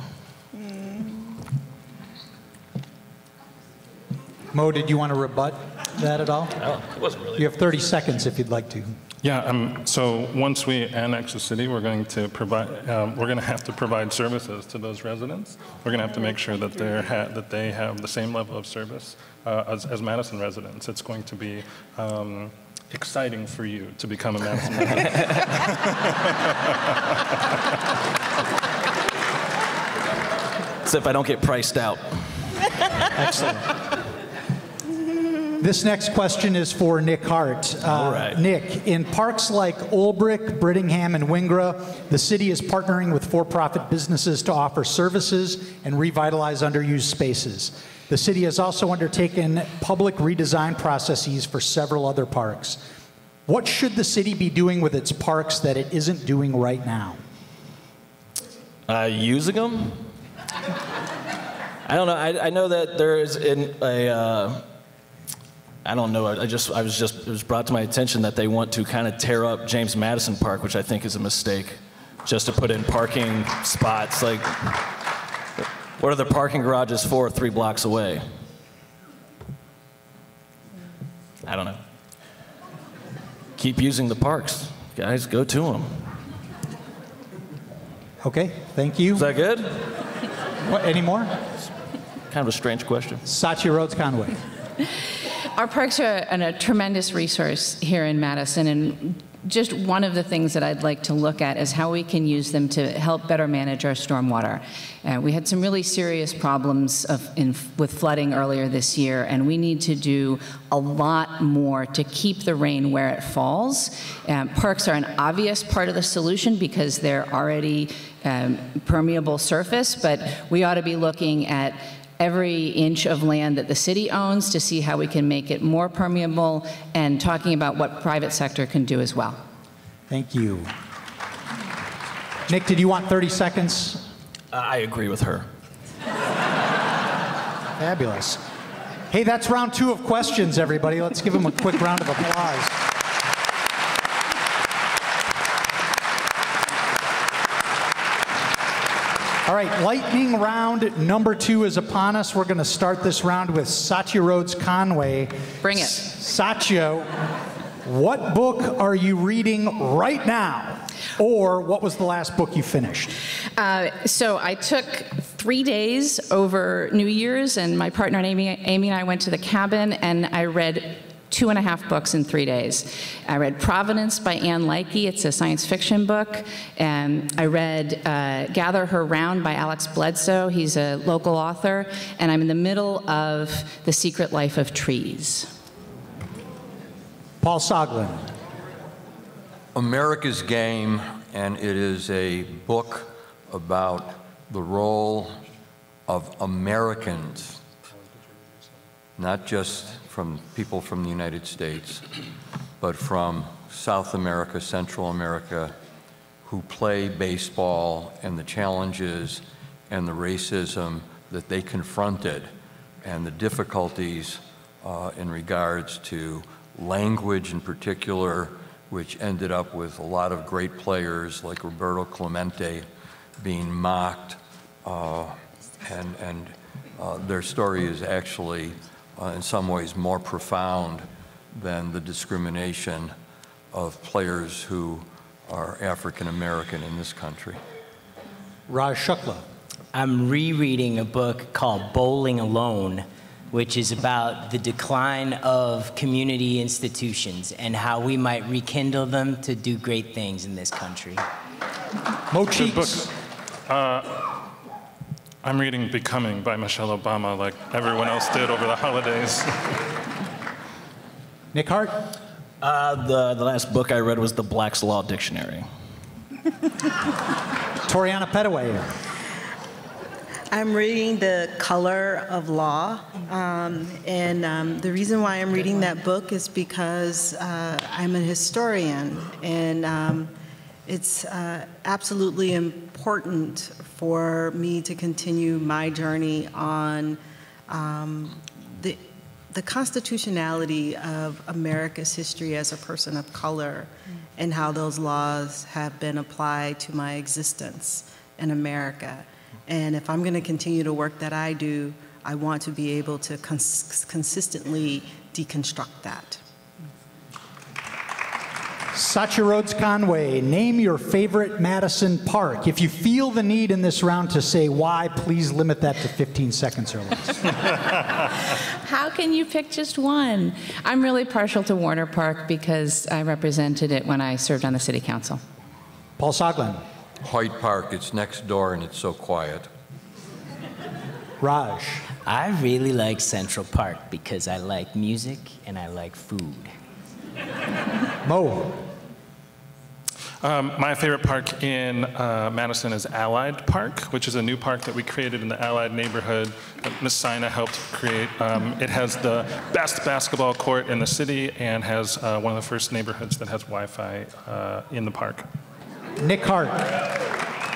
Speaker 9: Mo, did you want to rebut that at all?
Speaker 5: Oh, it wasn't really.
Speaker 9: You have 30 seconds if you'd like to.
Speaker 4: Yeah, so once we annex the city, we're going to have to provide services to those residents. We're going to have to make sure that they have the same level of service as Madison residents. It's going to be exciting for you to become a Madison resident.
Speaker 5: Except I don't get priced out.
Speaker 9: Excellent. This next question is for Nick Hart.
Speaker 5: All right.
Speaker 9: Nick, in parks like Olbrich, Brittingham, and Wingra, the city is partnering with for-profit businesses to offer services and revitalize underused spaces. The city has also undertaken public redesign processes for several other parks. What should the city be doing with its parks that it isn't doing right now?
Speaker 5: Using them? I don't know. I know that there is I don't know. It was brought to my attention that they want to kind of tear up James Madison Park, which I think is a mistake, just to put in parking spots. Like, what are the parking garages for 3 blocks away? I don't know. Keep using the parks, guys. Go to them.
Speaker 9: Okay, thank you.
Speaker 5: Is that good?
Speaker 9: What, any more?
Speaker 5: Kind of a strange question.
Speaker 9: Satya Rhodes-Conway.
Speaker 7: Our parks are a tremendous resource here in Madison, and just one of the things that I'd like to look at is how we can use them to help better manage our stormwater. We had some really serious problems with flooding earlier this year, and we need to do a lot more to keep the rain where it falls. Parks are an obvious part of the solution because they're already permeable surface, but we ought to be looking at every inch of land that the city owns to see how we can make it more permeable, and talking about what private sector can do as well.
Speaker 9: Thank you. Nick, did you want 30 seconds?
Speaker 5: I agree with her.
Speaker 9: Fabulous. Hey, that's round 2 of questions, everybody. Let's give them a quick round of applause. All right, lightning round number 2 is upon us. We're going to start this round with Satya Rhodes-Conway.
Speaker 7: Bring it.
Speaker 9: Satya, what book are you reading right now? Or what was the last book you finished?
Speaker 7: So I took 3 days over New Year's, and my partner Amy and I went to the cabin, and I read 2.5 books in 3 days. I read Providence by Anne Leakey. It's a science fiction book. And I read Gather Her Round by Alex Bledsoe. He's a local author. And I'm in the middle of The Secret Life of Trees.
Speaker 9: Paul Soglin.
Speaker 8: America's Game, and it is a book about the role of Americans, not just from people from the United States, but from South America, Central America, who play baseball, and the challenges and the racism that they confronted, and the difficulties in regards to language in particular, which ended up with a lot of great players like Roberto Clemente being mocked, and their story is actually in some ways more profound than the discrimination of players who are African American in this country.
Speaker 9: Raj Shukla.
Speaker 3: I'm rereading a book called Bowling Alone, which is about the decline of community institutions and how we might rekindle them to do great things in this country.
Speaker 9: Mo Cheeks.
Speaker 4: I'm reading Becoming by Michelle Obama like everyone else did over the holidays.
Speaker 9: Nick Hart.
Speaker 5: The last book I read was the Black's Law Dictionary.
Speaker 9: Toriana Pettaway.
Speaker 6: I'm reading The Color of Law, and the reason why I'm reading that book is because I'm a historian, and it's absolutely important for me to continue my journey on the constitutionality of America's history as a person of color and how those laws have been applied to my existence in America. And if I'm going to continue the work that I do, I want to be able to consistently deconstruct that.
Speaker 9: Satya Rhodes-Conway, name your favorite Madison park. If you feel the need in this round to say why, please limit that to 15 seconds or less.
Speaker 7: How can you pick just one? I'm really partial to Warner Park because I represented it when I served on the city council.
Speaker 9: Paul Soglin.
Speaker 8: Hoyt Park, it's next door and it's so quiet.
Speaker 9: Raj.
Speaker 3: I really like Central Park because I like music and I like food.
Speaker 9: Mo.
Speaker 4: My favorite park in Madison is Allied Park, which is a new park that we created in the Allied neighborhood that Ms. Sina helped create. It has the best basketball court in the city and has one of the first neighborhoods that has Wi-Fi in the park.
Speaker 9: Nick Hart.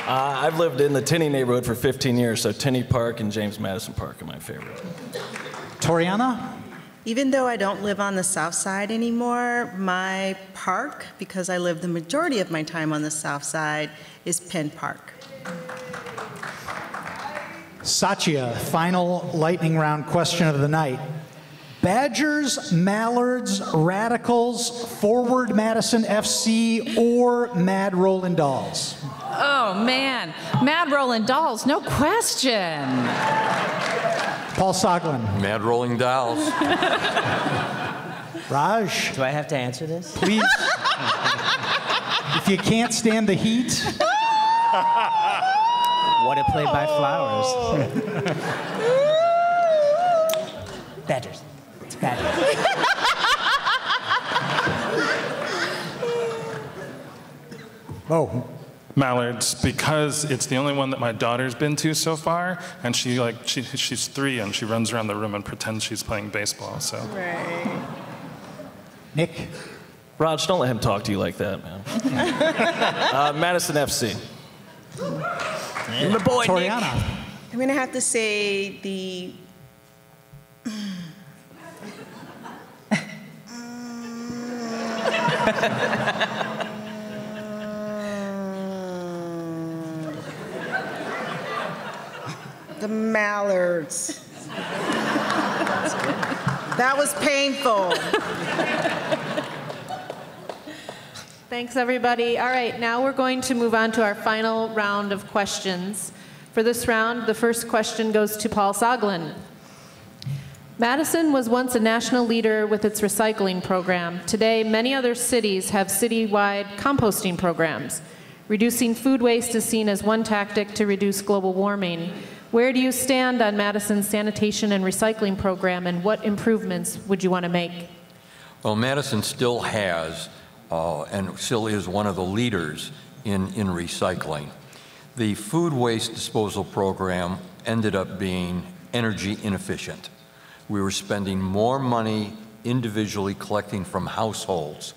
Speaker 5: I've lived in the Tinney neighborhood for 15 years, so Tinney Park and James Madison Park are my favorite.
Speaker 9: Toriana.
Speaker 6: Even though I don't live on the south side anymore, my park, because I live the majority of my time on the south side, is Penn Park.
Speaker 9: Satya, final lightning round question of the night. Badgers, Mallards, Radicals, Forward Madison FC, or Mad Rollin' Dolls?
Speaker 7: Oh, man. Mad Rollin' Dolls, no question.
Speaker 9: Paul Soglin.
Speaker 8: Mad Rolling Dolls.
Speaker 9: Raj.
Speaker 3: Do I have to answer this?
Speaker 9: Please. If you can't stand the heat.
Speaker 3: What a play by Flowers. Badgers. It's Badgers.
Speaker 9: Oh.
Speaker 4: Mallards, because it's the only one that my daughter's been to so far, and she's 3 and she runs around the room and pretends she's playing baseball. So.
Speaker 6: Right.
Speaker 9: Nick.
Speaker 5: Raj, don't let him talk to you like that, man. Madison FC.
Speaker 3: My boy,
Speaker 9: Toriana.
Speaker 3: Nick.
Speaker 6: I'm going to have to say the the Mallards. That was painful.
Speaker 2: Thanks, everybody. All right, now we're going to move on to our final round of questions. For this round, the first question goes to Paul Soglin. Madison was once a national leader with its recycling program. Today, many other cities have citywide composting programs. Reducing food waste is seen as one tactic to reduce global warming. Where do you stand on Madison's sanitation and recycling program, and what improvements would you want to make?
Speaker 8: Well, Madison still has and still is one of the leaders in recycling. The food waste disposal program ended up being energy inefficient. We were spending more money individually collecting from households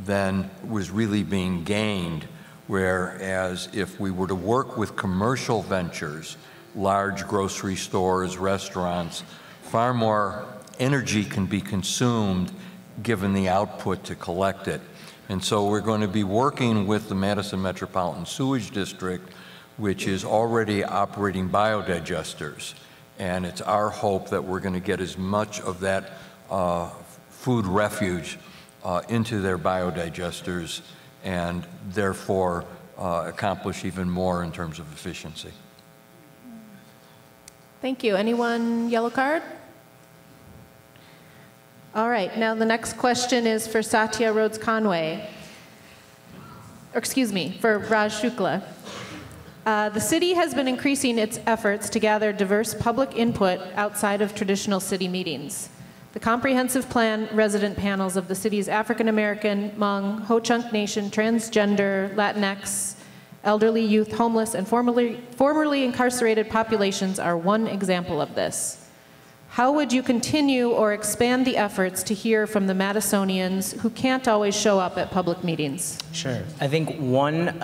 Speaker 8: than was really being gained, whereas if we were to work with commercial ventures, large grocery stores, restaurants, far more energy can be consumed given the output to collect it. And so we're going to be working with the Madison Metropolitan Sewage District, which is already operating biodigesters. And it's our hope that we're going to get as much of that food refuge into their biodigesters and therefore accomplish even more in terms of efficiency.
Speaker 2: Thank you. Anyone yellow card? All right, now the next question is for Satya Rhodes-Conway. Or excuse me, for Raj Shukla. The city has been increasing its efforts to gather diverse public input outside of traditional city meetings. The comprehensive plan resident panels of the city's African American, Hmong, Ho-Chunk Nation, transgender, Latinx, elderly, youth, homeless, and formerly incarcerated populations are one example of this. How would you continue or expand the efforts to hear from the Madisonians who can't always show up at public meetings?
Speaker 3: Sure. I think one,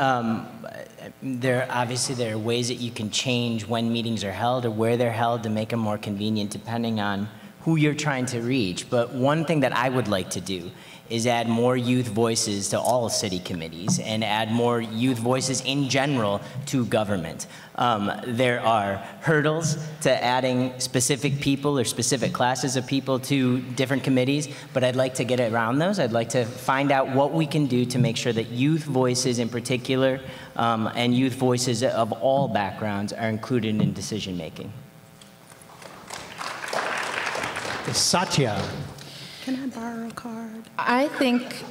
Speaker 3: there are ways that you can change when meetings are held or where they're held to make them more convenient depending on who you're trying to reach. But one thing that I would like to do is add more youth voices to all city committees and add more youth voices in general to government. There are hurdles to adding specific people or specific classes of people to different committees, but I'd like to get around those. I'd like to find out what we can do to make sure that youth voices in particular and youth voices of all backgrounds are included in decision making.
Speaker 9: Satya.
Speaker 6: Can I borrow a card?
Speaker 7: I think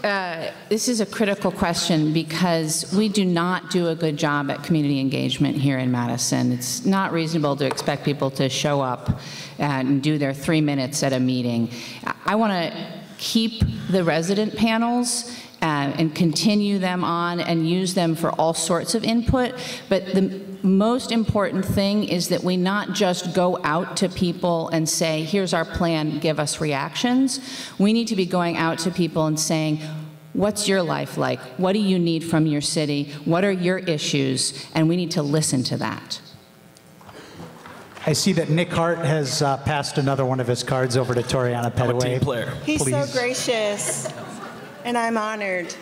Speaker 7: this is a critical question because we do not do a good job at community engagement here in Madison. It's not reasonable to expect people to show up and do their 3 minutes at a meeting. I want to keep the resident panels and continue them on and use them for all sorts of input, but the most important thing is that we not just go out to people and say, here's our plan, give us reactions. We need to be going out to people and saying, what's your life like? What do you need from your city? What are your issues? And we need to listen to that.
Speaker 9: I see that Nick Hart has passed another one of his cards over to Toriana Pettaway.
Speaker 5: I'm a team player.
Speaker 6: He's
Speaker 9: Please.
Speaker 6: so gracious, and I'm honored.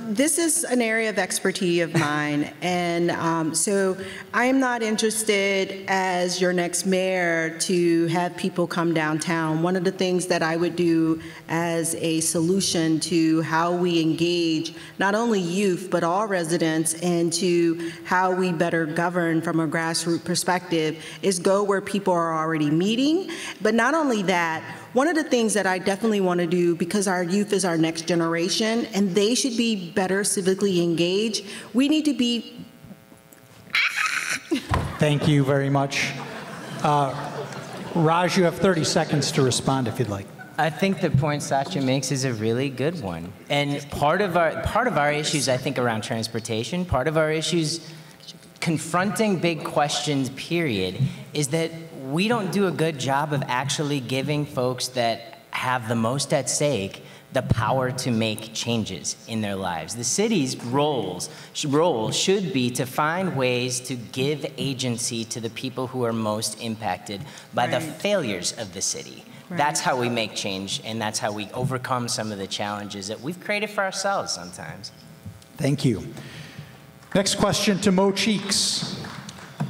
Speaker 6: This is an area of expertise of mine, and so I am not interested as your next mayor to have people come downtown. One of the things that I would do as a solution to how we engage not only youth but all residents and to how we better govern from a grassroots perspective is go where people are already meeting. But not only that, one of the things that I definitely want to do, because our youth is our next generation and they should be better civically engaged, we need to be...
Speaker 9: Thank you very much. Raj, you have 30 seconds to respond if you'd like.
Speaker 3: I think the point Satya makes is a really good one. And part of our issues, I think, around transportation, part of our issues confronting big questions, period, is that we don't do a good job of actually giving folks that have the most at stake the power to make changes in their lives. The city's role should be to find ways to give agency to the people who are most impacted by the failures of the city. Right. That's how we make change, and that's how we overcome some of the challenges that we've created for ourselves sometimes.
Speaker 9: Thank you. Next question to Mo Cheeks.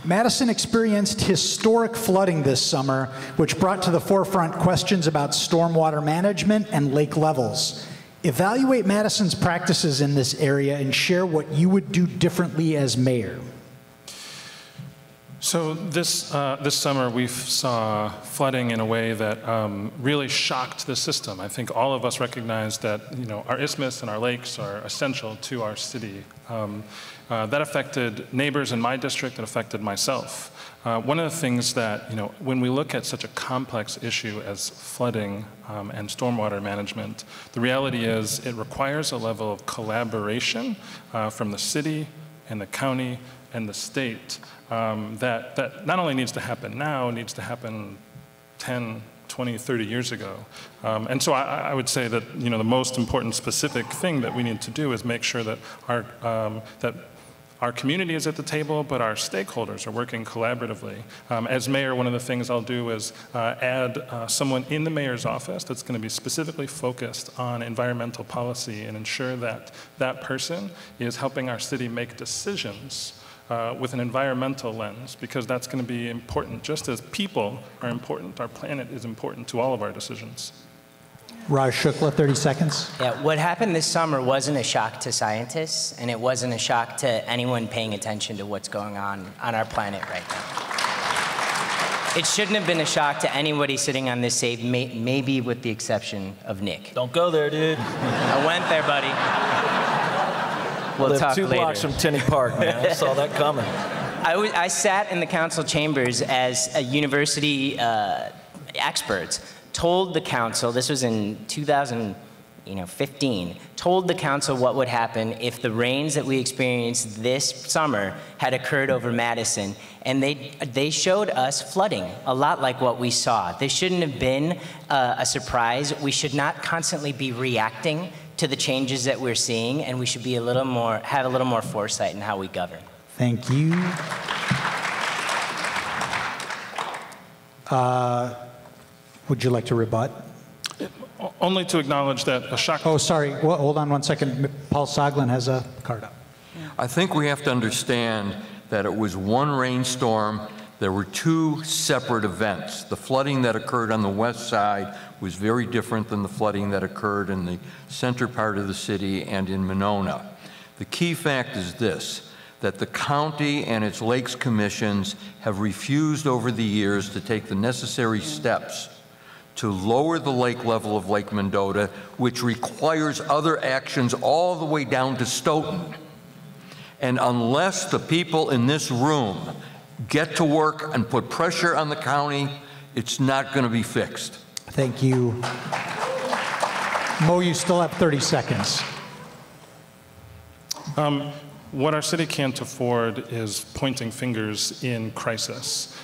Speaker 9: Madison experienced historic flooding this summer, which brought to the forefront questions about stormwater management and lake levels. Evaluate Madison's practices in this area and share what you would do differently as mayor.
Speaker 4: So this summer we saw flooding in a way that really shocked the system. I think all of us recognize that our isthmus and our lakes are essential to our city. That affected neighbors in my district, it affected myself. One of the things that, when we look at such a complex issue as flooding and stormwater management, the reality is it requires a level of collaboration from the city and the county and the state that not only needs to happen now, needs to happen 10, 20, 30 years ago. And so I would say that the most important specific thing that we need to do is make sure that our community is at the table, but our stakeholders are working collaboratively. As mayor, one of the things I'll do is add someone in the mayor's office that's going to be specifically focused on environmental policy and ensure that that person is helping our city make decisions with an environmental lens, because that's going to be important. Just as people are important, our planet is important to all of our decisions.
Speaker 9: Raj Shukla, 30 seconds.
Speaker 3: Yeah, what happened this summer wasn't a shock to scientists, and it wasn't a shock to anyone paying attention to what's going on our planet right now. It shouldn't have been a shock to anybody sitting on this stage, maybe with the exception of Nick.
Speaker 5: Don't go there, dude.
Speaker 3: I went there, buddy. We'll talk later.
Speaker 5: 2 blocks from Tenney Park, man. I saw that coming.
Speaker 3: I sat in the council chambers as a university experts told the council, this was in 2015, told the council what would happen if the rains that we experienced this summer had occurred over Madison, and they showed us flooding, a lot like what we saw. This shouldn't have been a surprise. We should not constantly be reacting to the changes that we're seeing, and we should be have a little more foresight in how we govern.
Speaker 9: Thank you. Would you like to rebut?
Speaker 4: Only to acknowledge that a shock.
Speaker 9: Oh, sorry. Well, hold on one second. Paul Soglin has a card up.
Speaker 8: I think we have to understand that it was one rainstorm. There were two separate events. The flooding that occurred on the west side was very different than the flooding that occurred in the center part of the city and in Monona. The key fact is this, that the county and its lakes commissions have refused over the years to take the necessary steps to lower the lake level of Lake Mendota, which requires other actions all the way down to Stoughton. And unless the people in this room get to work and put pressure on the county, it's not going to be fixed.
Speaker 9: Thank you. Mo, you still have 30 seconds.
Speaker 4: What our city can't afford is pointing fingers in crisis.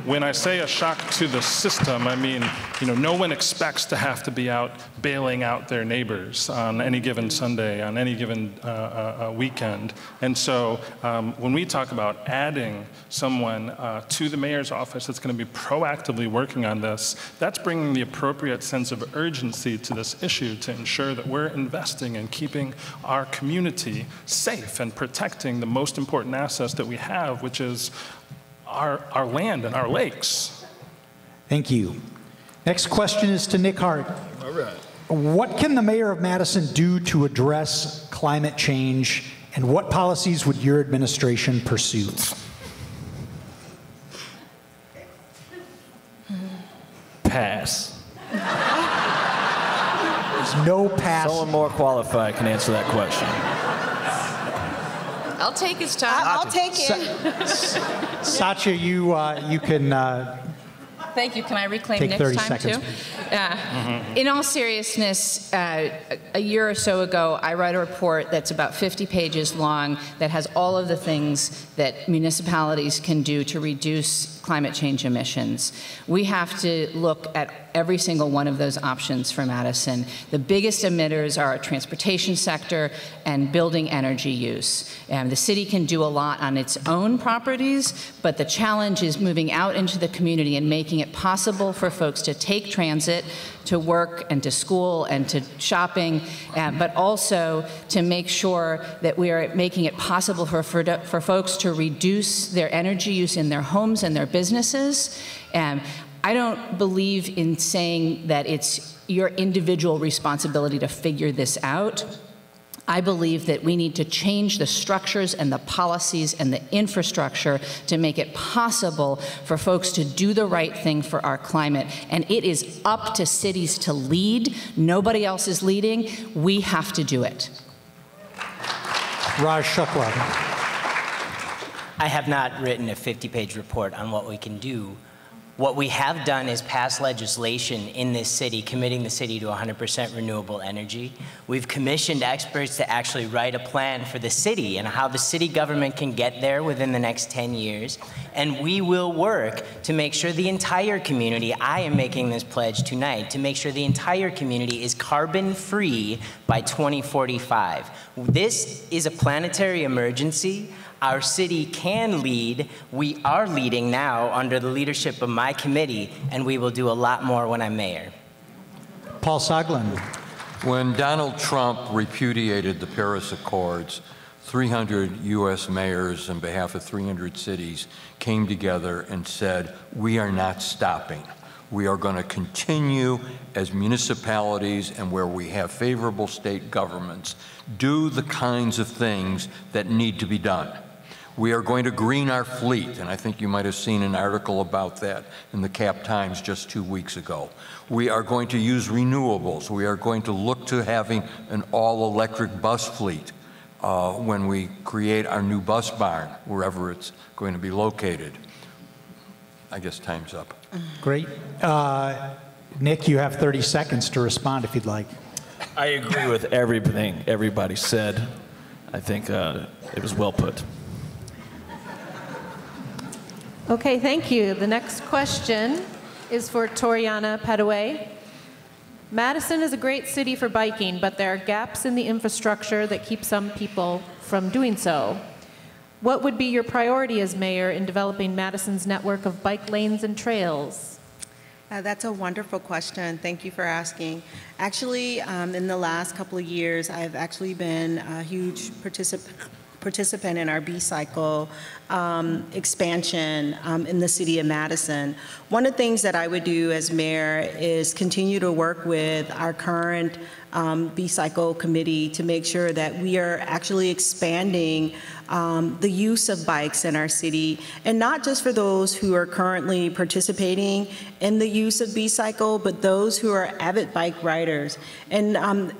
Speaker 4: When I say a shock to the system, I mean, no one expects to have to be out bailing out their neighbors on any given Sunday, on any given weekend. And so when we talk about adding someone to the mayor's office that's going to be proactively working on this, that's bringing the appropriate sense of urgency to this issue to ensure that we're investing in keeping our community safe and protecting the most important assets that we have, which is our land and our lakes.
Speaker 9: Thank you. Next question is to Nick Hart.
Speaker 11: All right.
Speaker 9: What can the mayor of Madison do to address climate change, and what policies would your administration pursue?
Speaker 5: Pass.
Speaker 9: There's no pass.
Speaker 5: Someone more qualified can answer that question.
Speaker 7: I'll take his time.
Speaker 6: I'll take it.
Speaker 9: Satya, you can
Speaker 7: Thank you. Can I reclaim
Speaker 9: take
Speaker 7: Nick's
Speaker 9: 30
Speaker 7: time
Speaker 9: seconds.
Speaker 7: too? In all seriousness, a year or so ago, I wrote a report that's about 50 pages long that has all of the things that municipalities can do to reduce climate change emissions. We have to look at every single one of those options for Madison. The biggest emitters are our transportation sector and building energy use. The city can do a lot on its own properties, but the challenge is moving out into the community and making it possible for folks to take transit to work and to school and to shopping, but also to make sure that we are making it possible for folks to reduce their energy use in their homes and their businesses. I don't believe in saying that it's your individual responsibility to figure this out. I believe that we need to change the structures and the policies and the infrastructure to make it possible for folks to do the right thing for our climate. And it is up to cities to lead. Nobody else is leading. We have to do it.
Speaker 9: Raj Shukla.
Speaker 3: I have not written a 50-page report on what we can do. What we have done is pass legislation in this city committing the city to 100% renewable energy. We've commissioned experts to actually write a plan for the city and how the city government can get there within the next 10 years. And we will work to make sure the entire community, I am making this pledge tonight, to make sure the entire community is carbon-free by 2045. This is a planetary emergency. Our city can lead. We are leading now under the leadership of my committee, and we will do a lot more when I'm mayor.
Speaker 9: Paul Soglin.
Speaker 8: When Donald Trump repudiated the Paris Accords, 300 U.S. mayors on behalf of 300 cities came together and said, we are not stopping. We are going to continue as municipalities and where we have favorable state governments, do the kinds of things that need to be done. We are going to green our fleet, and I think you might have seen an article about that in the Cap Times just 2 weeks ago. We are going to use renewables. We are going to look to having an all-electric bus fleet when we create our new bus barn, wherever it's going to be located. I guess time's up.
Speaker 9: Great. Nick, you have 30 seconds to respond if you'd like.
Speaker 5: I agree with everything everybody said. I think it was well put.
Speaker 2: Okay, thank you. The next question is for Toriana Pettaway. Madison is a great city for biking, but there are gaps in the infrastructure that keep some people from doing so. What would be your priority as mayor in developing Madison's network of bike lanes and trails?
Speaker 6: That's a wonderful question. Thank you for asking. Actually, in the last couple of years, I've actually been a huge participant in our B-cycle expansion in the city of Madison. One of the things that I would do as mayor is continue to work with our current B-cycle committee to make sure that we are actually expanding the use of bikes in our city, and not just for those who are currently participating in the use of B-cycle, but those who are avid bike riders. And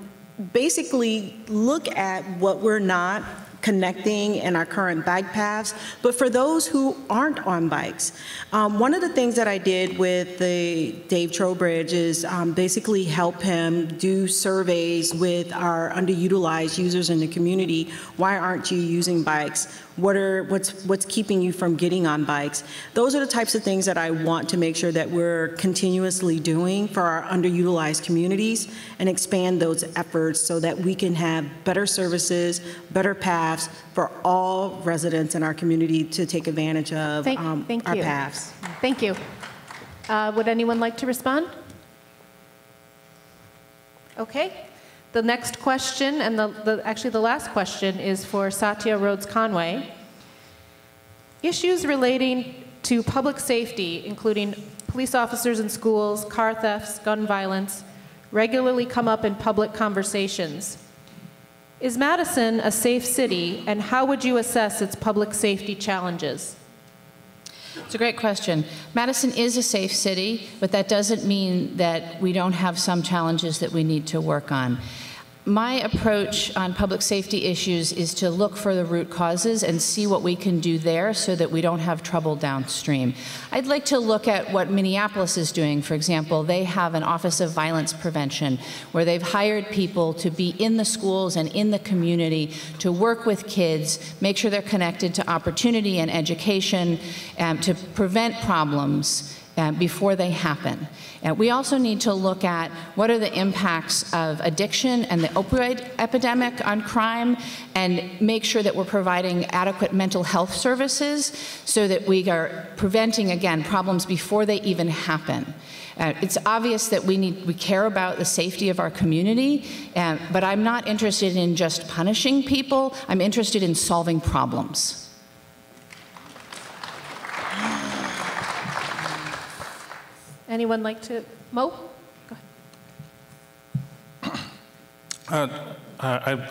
Speaker 6: basically look at what we're not connecting in our current bike paths, but for those who aren't on bikes. One of the things that I did with the Dave Trowbridge is basically help him do surveys with our underutilized users in the community. Why aren't you using bikes? What's keeping you from getting on bikes? Those are the types of things that I want to make sure that we're continuously doing for our underutilized communities and expand those efforts so that we can have better services, better paths for all residents in our community to take advantage of our paths.
Speaker 2: Thank you. Would anyone like to respond? Okay. The next question, and actually the last question, is for Satya Rhodes-Conway. Issues relating to public safety, including police officers in schools, car thefts, gun violence, regularly come up in public conversations. Is Madison a safe city, and how would you assess its public safety challenges?
Speaker 7: It's a great question. Madison is a safe city, but that doesn't mean that we don't have some challenges that we need to work on. My approach on public safety issues is to look for the root causes and see what we can do there so that we don't have trouble downstream. I'd like to look at what Minneapolis is doing. For example, they have an Office of Violence Prevention where they've hired people to be in the schools and in the community to work with kids, make sure they're connected to opportunity and education, to prevent problems before they happen. We also need to look at what are the impacts of addiction and the opioid epidemic on crime, and make sure that we're providing adequate mental health services so that we are preventing, again, problems before they even happen. It's obvious that we care about the safety of our community, but I'm not interested in just punishing people. I'm interested in solving problems.
Speaker 2: Anyone like to? Mo? Go ahead.
Speaker 4: I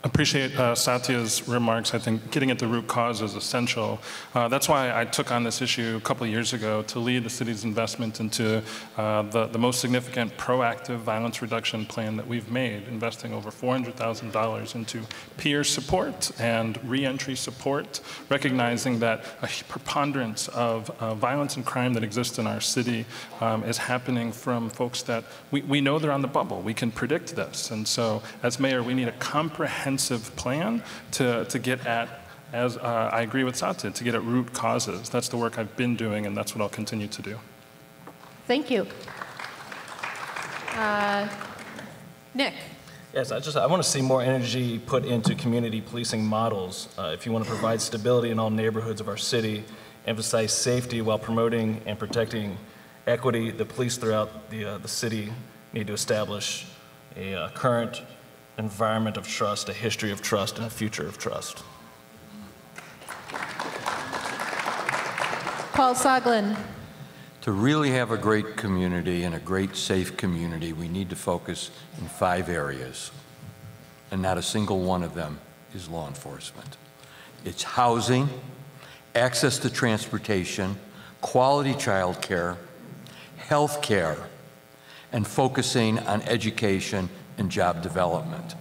Speaker 4: appreciate Satya's remarks. I think getting at the root cause is essential. That's why I took on this issue a couple of years ago to lead the city's investment into the most significant proactive violence reduction plan that we've made, investing over $400,000 into peer support and reentry support, recognizing that a preponderance of violence and crime that exists in our city is happening from folks that we know they're on the bubble. We can predict this. And so as mayor, we need a comprehensive plan to get at, as I agree with Satya, to get at root causes. That's the work I've been doing, and that's what I'll continue to do.
Speaker 2: Thank you. Nick.
Speaker 5: Yes, I want to see more energy put into community policing models. If you want to provide stability in all neighborhoods of our city, emphasize safety while promoting and protecting equity, the police throughout the city need to establish a current environment of trust, a history of trust, and a future of trust.
Speaker 2: Paul Soglin.
Speaker 8: To really have a great community and a great safe community, we need to focus in 5 areas, and not a single one of them is law enforcement. It's housing, access to transportation, quality child care, health care, and focusing on education and job development.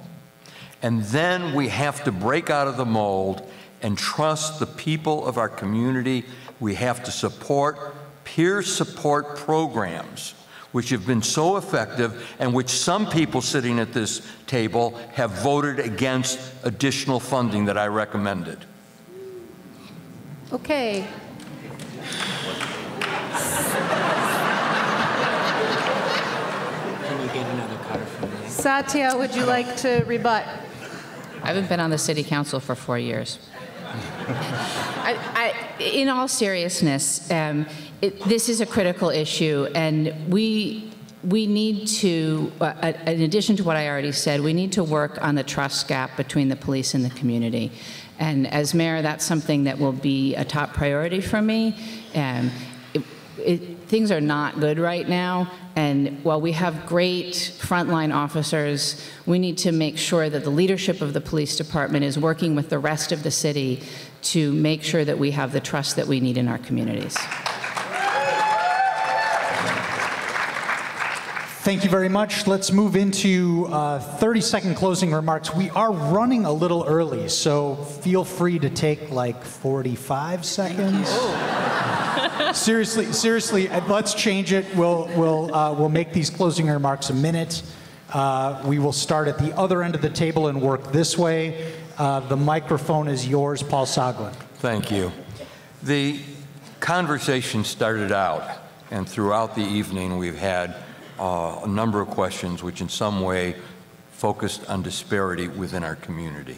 Speaker 8: And then we have to break out of the mold and trust the people of our community. We have to support peer support programs, which have been so effective and which some people sitting at this table have voted against additional funding that I recommended.
Speaker 2: Okay.
Speaker 3: Can you get another card from me?
Speaker 2: Satya, would you like to rebut?
Speaker 7: I haven't been on the city council for 4 years. In all seriousness, this is a critical issue, and we need to, in addition to what I already said, we need to work on the trust gap between the police and the community. And as mayor, that's something that will be a top priority for me. Things are not good right now, and while we have great frontline officers, we need to make sure that the leadership of the police department is working with the rest of the city to make sure that we have the trust that we need in our communities.
Speaker 9: Thank you very much. Let's move into 30-second closing remarks. We are running a little early, so feel free to take like 45 seconds. Seriously, let's change it. We'll make these closing remarks a minute. We will start at the other end of the table and work this way. The microphone is yours, Paul Soglin.
Speaker 8: Thank you. The conversation started out, and throughout the evening we've had a number of questions which in some way focused on disparity within our community.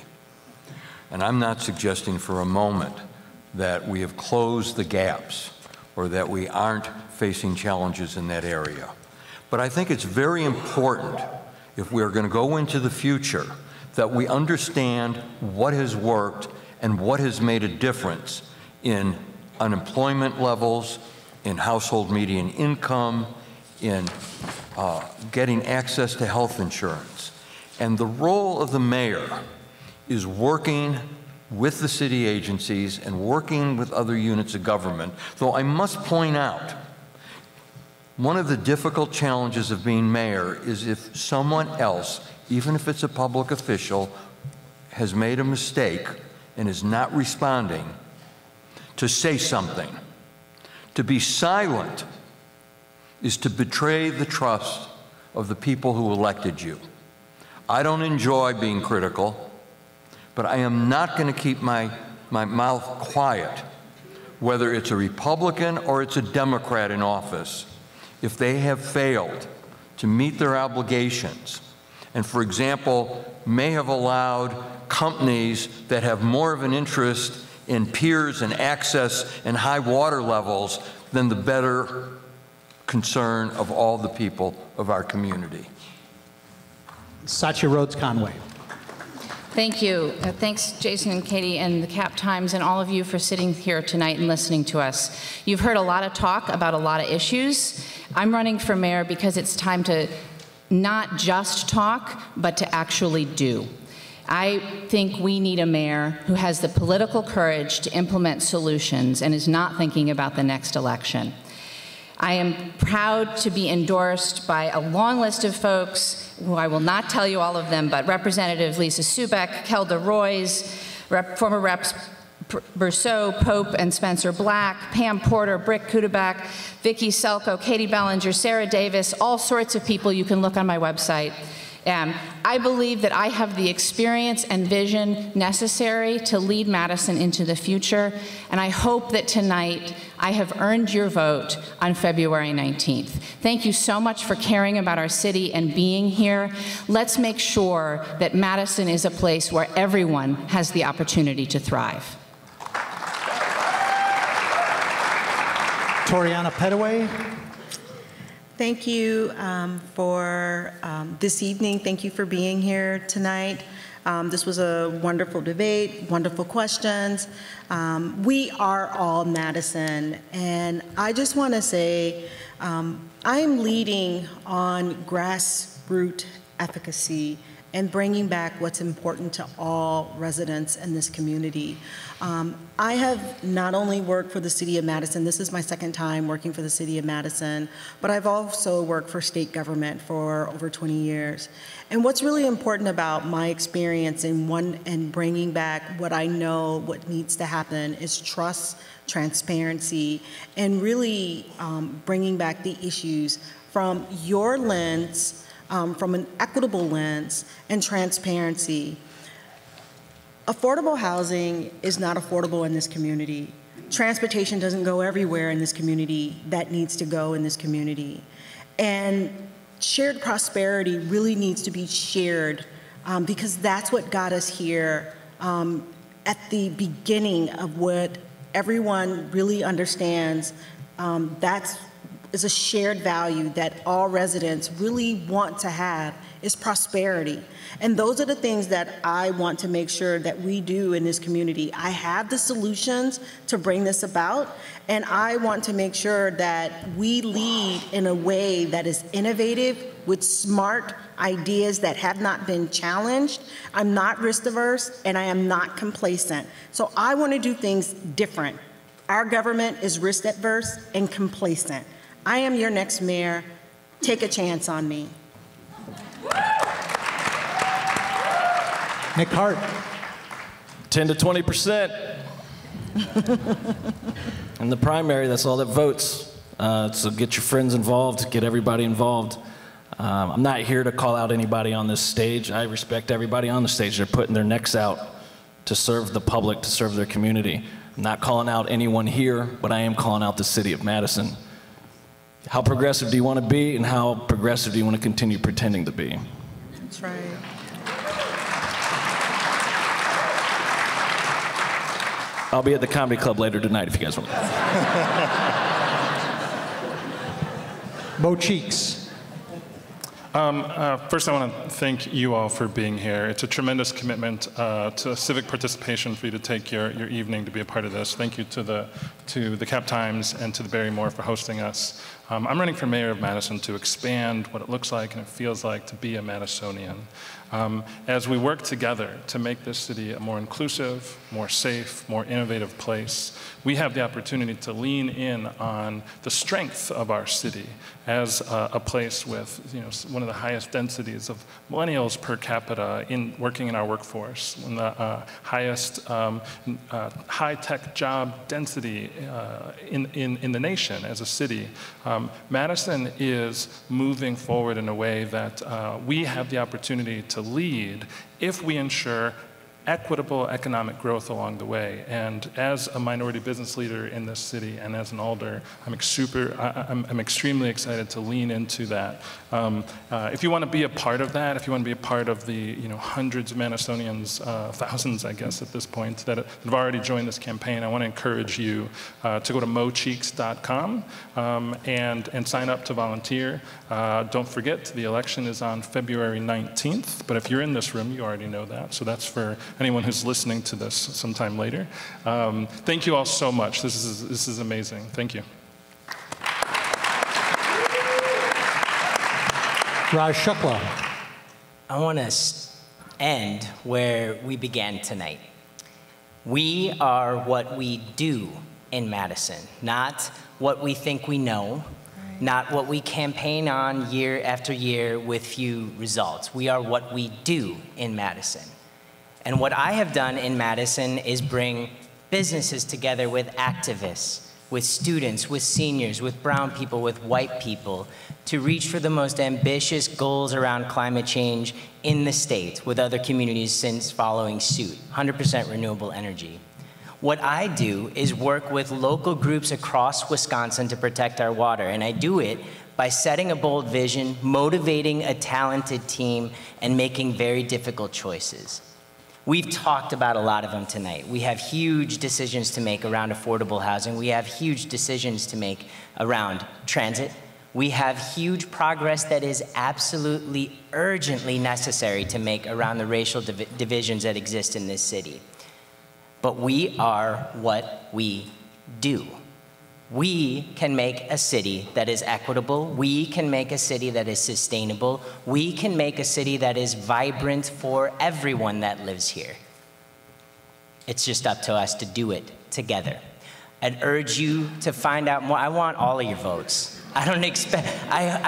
Speaker 8: And I'm not suggesting for a moment that we have closed the gaps or that we aren't facing challenges in that area. But I think it's very important, if we're going to go into the future, that we understand what has worked and what has made a difference in unemployment levels, in household median income, in getting access to health insurance. And the role of the mayor is working with the city agencies and working with other units of government, though I must point out, one of the difficult challenges of being mayor is if someone else, even if it's a public official, has made a mistake and is not responding, to say something. To be silent is to betray the trust of the people who elected you. I don't enjoy being critical, but I am not going to keep my mouth quiet, whether it's a Republican or it's a Democrat in office, if they have failed to meet their obligations, and for example, may have allowed companies that have more of an interest in piers and access and high water levels than the better concern of all the people of our community.
Speaker 9: Satya Rhodes-Conway.
Speaker 7: Thank you. Thanks, Jason and Katie and the Cap Times and all of you for sitting here tonight and listening to us. You've heard a lot of talk about a lot of issues. I'm running for mayor because it's time to not just talk, but to actually do. I think we need a mayor who has the political courage to implement solutions and is not thinking about the next election. I am proud to be endorsed by a long list of folks, who I will not tell you all of them, but Representatives Lisa Subeck, Kelda Roys, former Reps Berceau, Pope, and Spencer Black, Pam Porter, Brick Kudabak, Vicky Selko, Katie Bellinger, Sarah Davis, all sorts of people you can look on my website. I believe that I have the experience and vision necessary to lead Madison into the future, and I hope that tonight I have earned your vote on February 19th. Thank you so much for caring about our city and being here. Let's make sure that Madison is a place where everyone has the opportunity to thrive.
Speaker 9: Toriana Pettaway.
Speaker 6: Thank you for this evening. Thank you for being here tonight. This was a wonderful debate, wonderful questions. We are all Madison, and I just want to say I'm leading on grassroots efficacy and bringing back what's important to all residents in this community. I have not only worked for the City of Madison, this is my second time working for the City of Madison, but I've also worked for state government for over 20 years. And what's really important about my experience in bringing back what I know what needs to happen is trust, transparency, and really bringing back the issues from your lens, from an equitable lens and transparency. Affordable housing is not affordable in this community. Transportation doesn't go everywhere in this community that needs to go in this community. And shared prosperity really needs to be shared because that's what got us here at the beginning of what everyone really understands that is a shared value that all residents really want to have is prosperity. And those are the things that I want to make sure that we do in this community. I have the solutions to bring this about, and I want to make sure that we lead in a way that is innovative with smart ideas that have not been challenged. I'm not risk averse, and I am not complacent. So I want to do things different. Our government is risk averse and complacent. I am your next mayor. Take a chance on me.
Speaker 9: Nick Hart.
Speaker 5: 10 to 20%. In the primary, that's all that votes. So get your friends involved, get everybody involved. I'm not here to call out anybody on this stage. I respect everybody on the stage. They're putting their necks out to serve the public, to serve their community. I'm not calling out anyone here, but I am calling out the city of Madison. How progressive do you want to be, and how progressive do you want to continue pretending to be?
Speaker 6: That's right.
Speaker 5: I'll be at the Comedy Club later tonight if you guys want.
Speaker 9: Mo Cheeks.
Speaker 4: First, I want to thank you all for being here. It's a tremendous commitment to civic participation for you to take your evening to be a part of this. Thank you to the Cap Times and to the Barrymore for hosting us. I'm running for mayor of Madison to expand what it looks like and it feels like to be a Madisonian. As we work together to make this city a more inclusive, more safe, more innovative place, we have the opportunity to lean in on the strength of our city as a place with one of the highest densities of millennials per capita working in our workforce, one of the highest high-tech job density in the nation as a city. Madison is moving forward in a way that we have the opportunity to lead if we ensure equitable economic growth along the way. And as a minority business leader in this city and as an alder, I'm extremely excited to lean into that. If you want to be a part of that, if you want to be a part of the hundreds of Madisonians, thousands I guess at this point, that have already joined this campaign, I want to encourage you to go to mocheeks.com and sign up to volunteer. Don't forget, the election is on February 19th, but if you're in this room, you already know that, so that's for anyone who's listening to this sometime later. Thank you all so much. This is amazing. Thank you.
Speaker 9: Raj Shukla.
Speaker 3: I want to end where we began tonight. We are what we do in Madison, not what we think we know, not what we campaign on year after year with few results. We are what we do in Madison. And what I have done in Madison is bring businesses together with activists, with students, with seniors, with brown people, with white people, to reach for the most ambitious goals around climate change in the state, with other communities since following suit, 100% renewable energy. What I do is work with local groups across Wisconsin to protect our water, and I do it by setting a bold vision, motivating a talented team, and making very difficult choices. We've talked about a lot of them tonight. We have huge decisions to make around affordable housing. We have huge decisions to make around transit. We have huge progress that is absolutely urgently necessary to make around the racial divisions that exist in this city. But we are what we do. We can make a city that is equitable. We can make a city that is sustainable. We can make a city that is vibrant for everyone that lives here. It's just up to us to do it together. I'd urge you to find out more. I want all of your votes. I don't expect,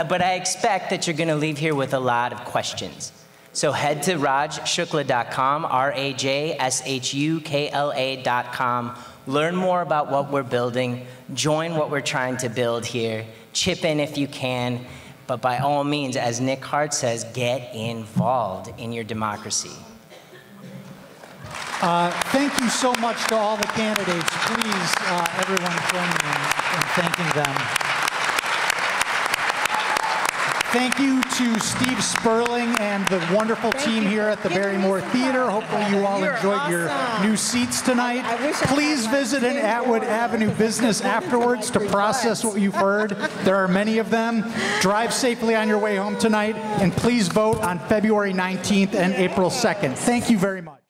Speaker 3: but I expect that you're going to leave here with a lot of questions. So head to rajshukla.com, rajshukla.com. Learn more about what we're building, join what we're trying to build here, chip in if you can, but by all means, as Nick Hart says, get involved in your democracy.
Speaker 9: Thank you so much to all the candidates. Please, everyone join me in thanking them. Thank you to Steve Sperling and the wonderful team here at the Barrymore Theatre. Hopefully you all enjoyed your new seats tonight. Please visit an Atwood Avenue business afterwards to process what you've heard. There are many of them. Drive safely on your way home tonight, and please vote on February 19th and April 2nd. Thank you very much.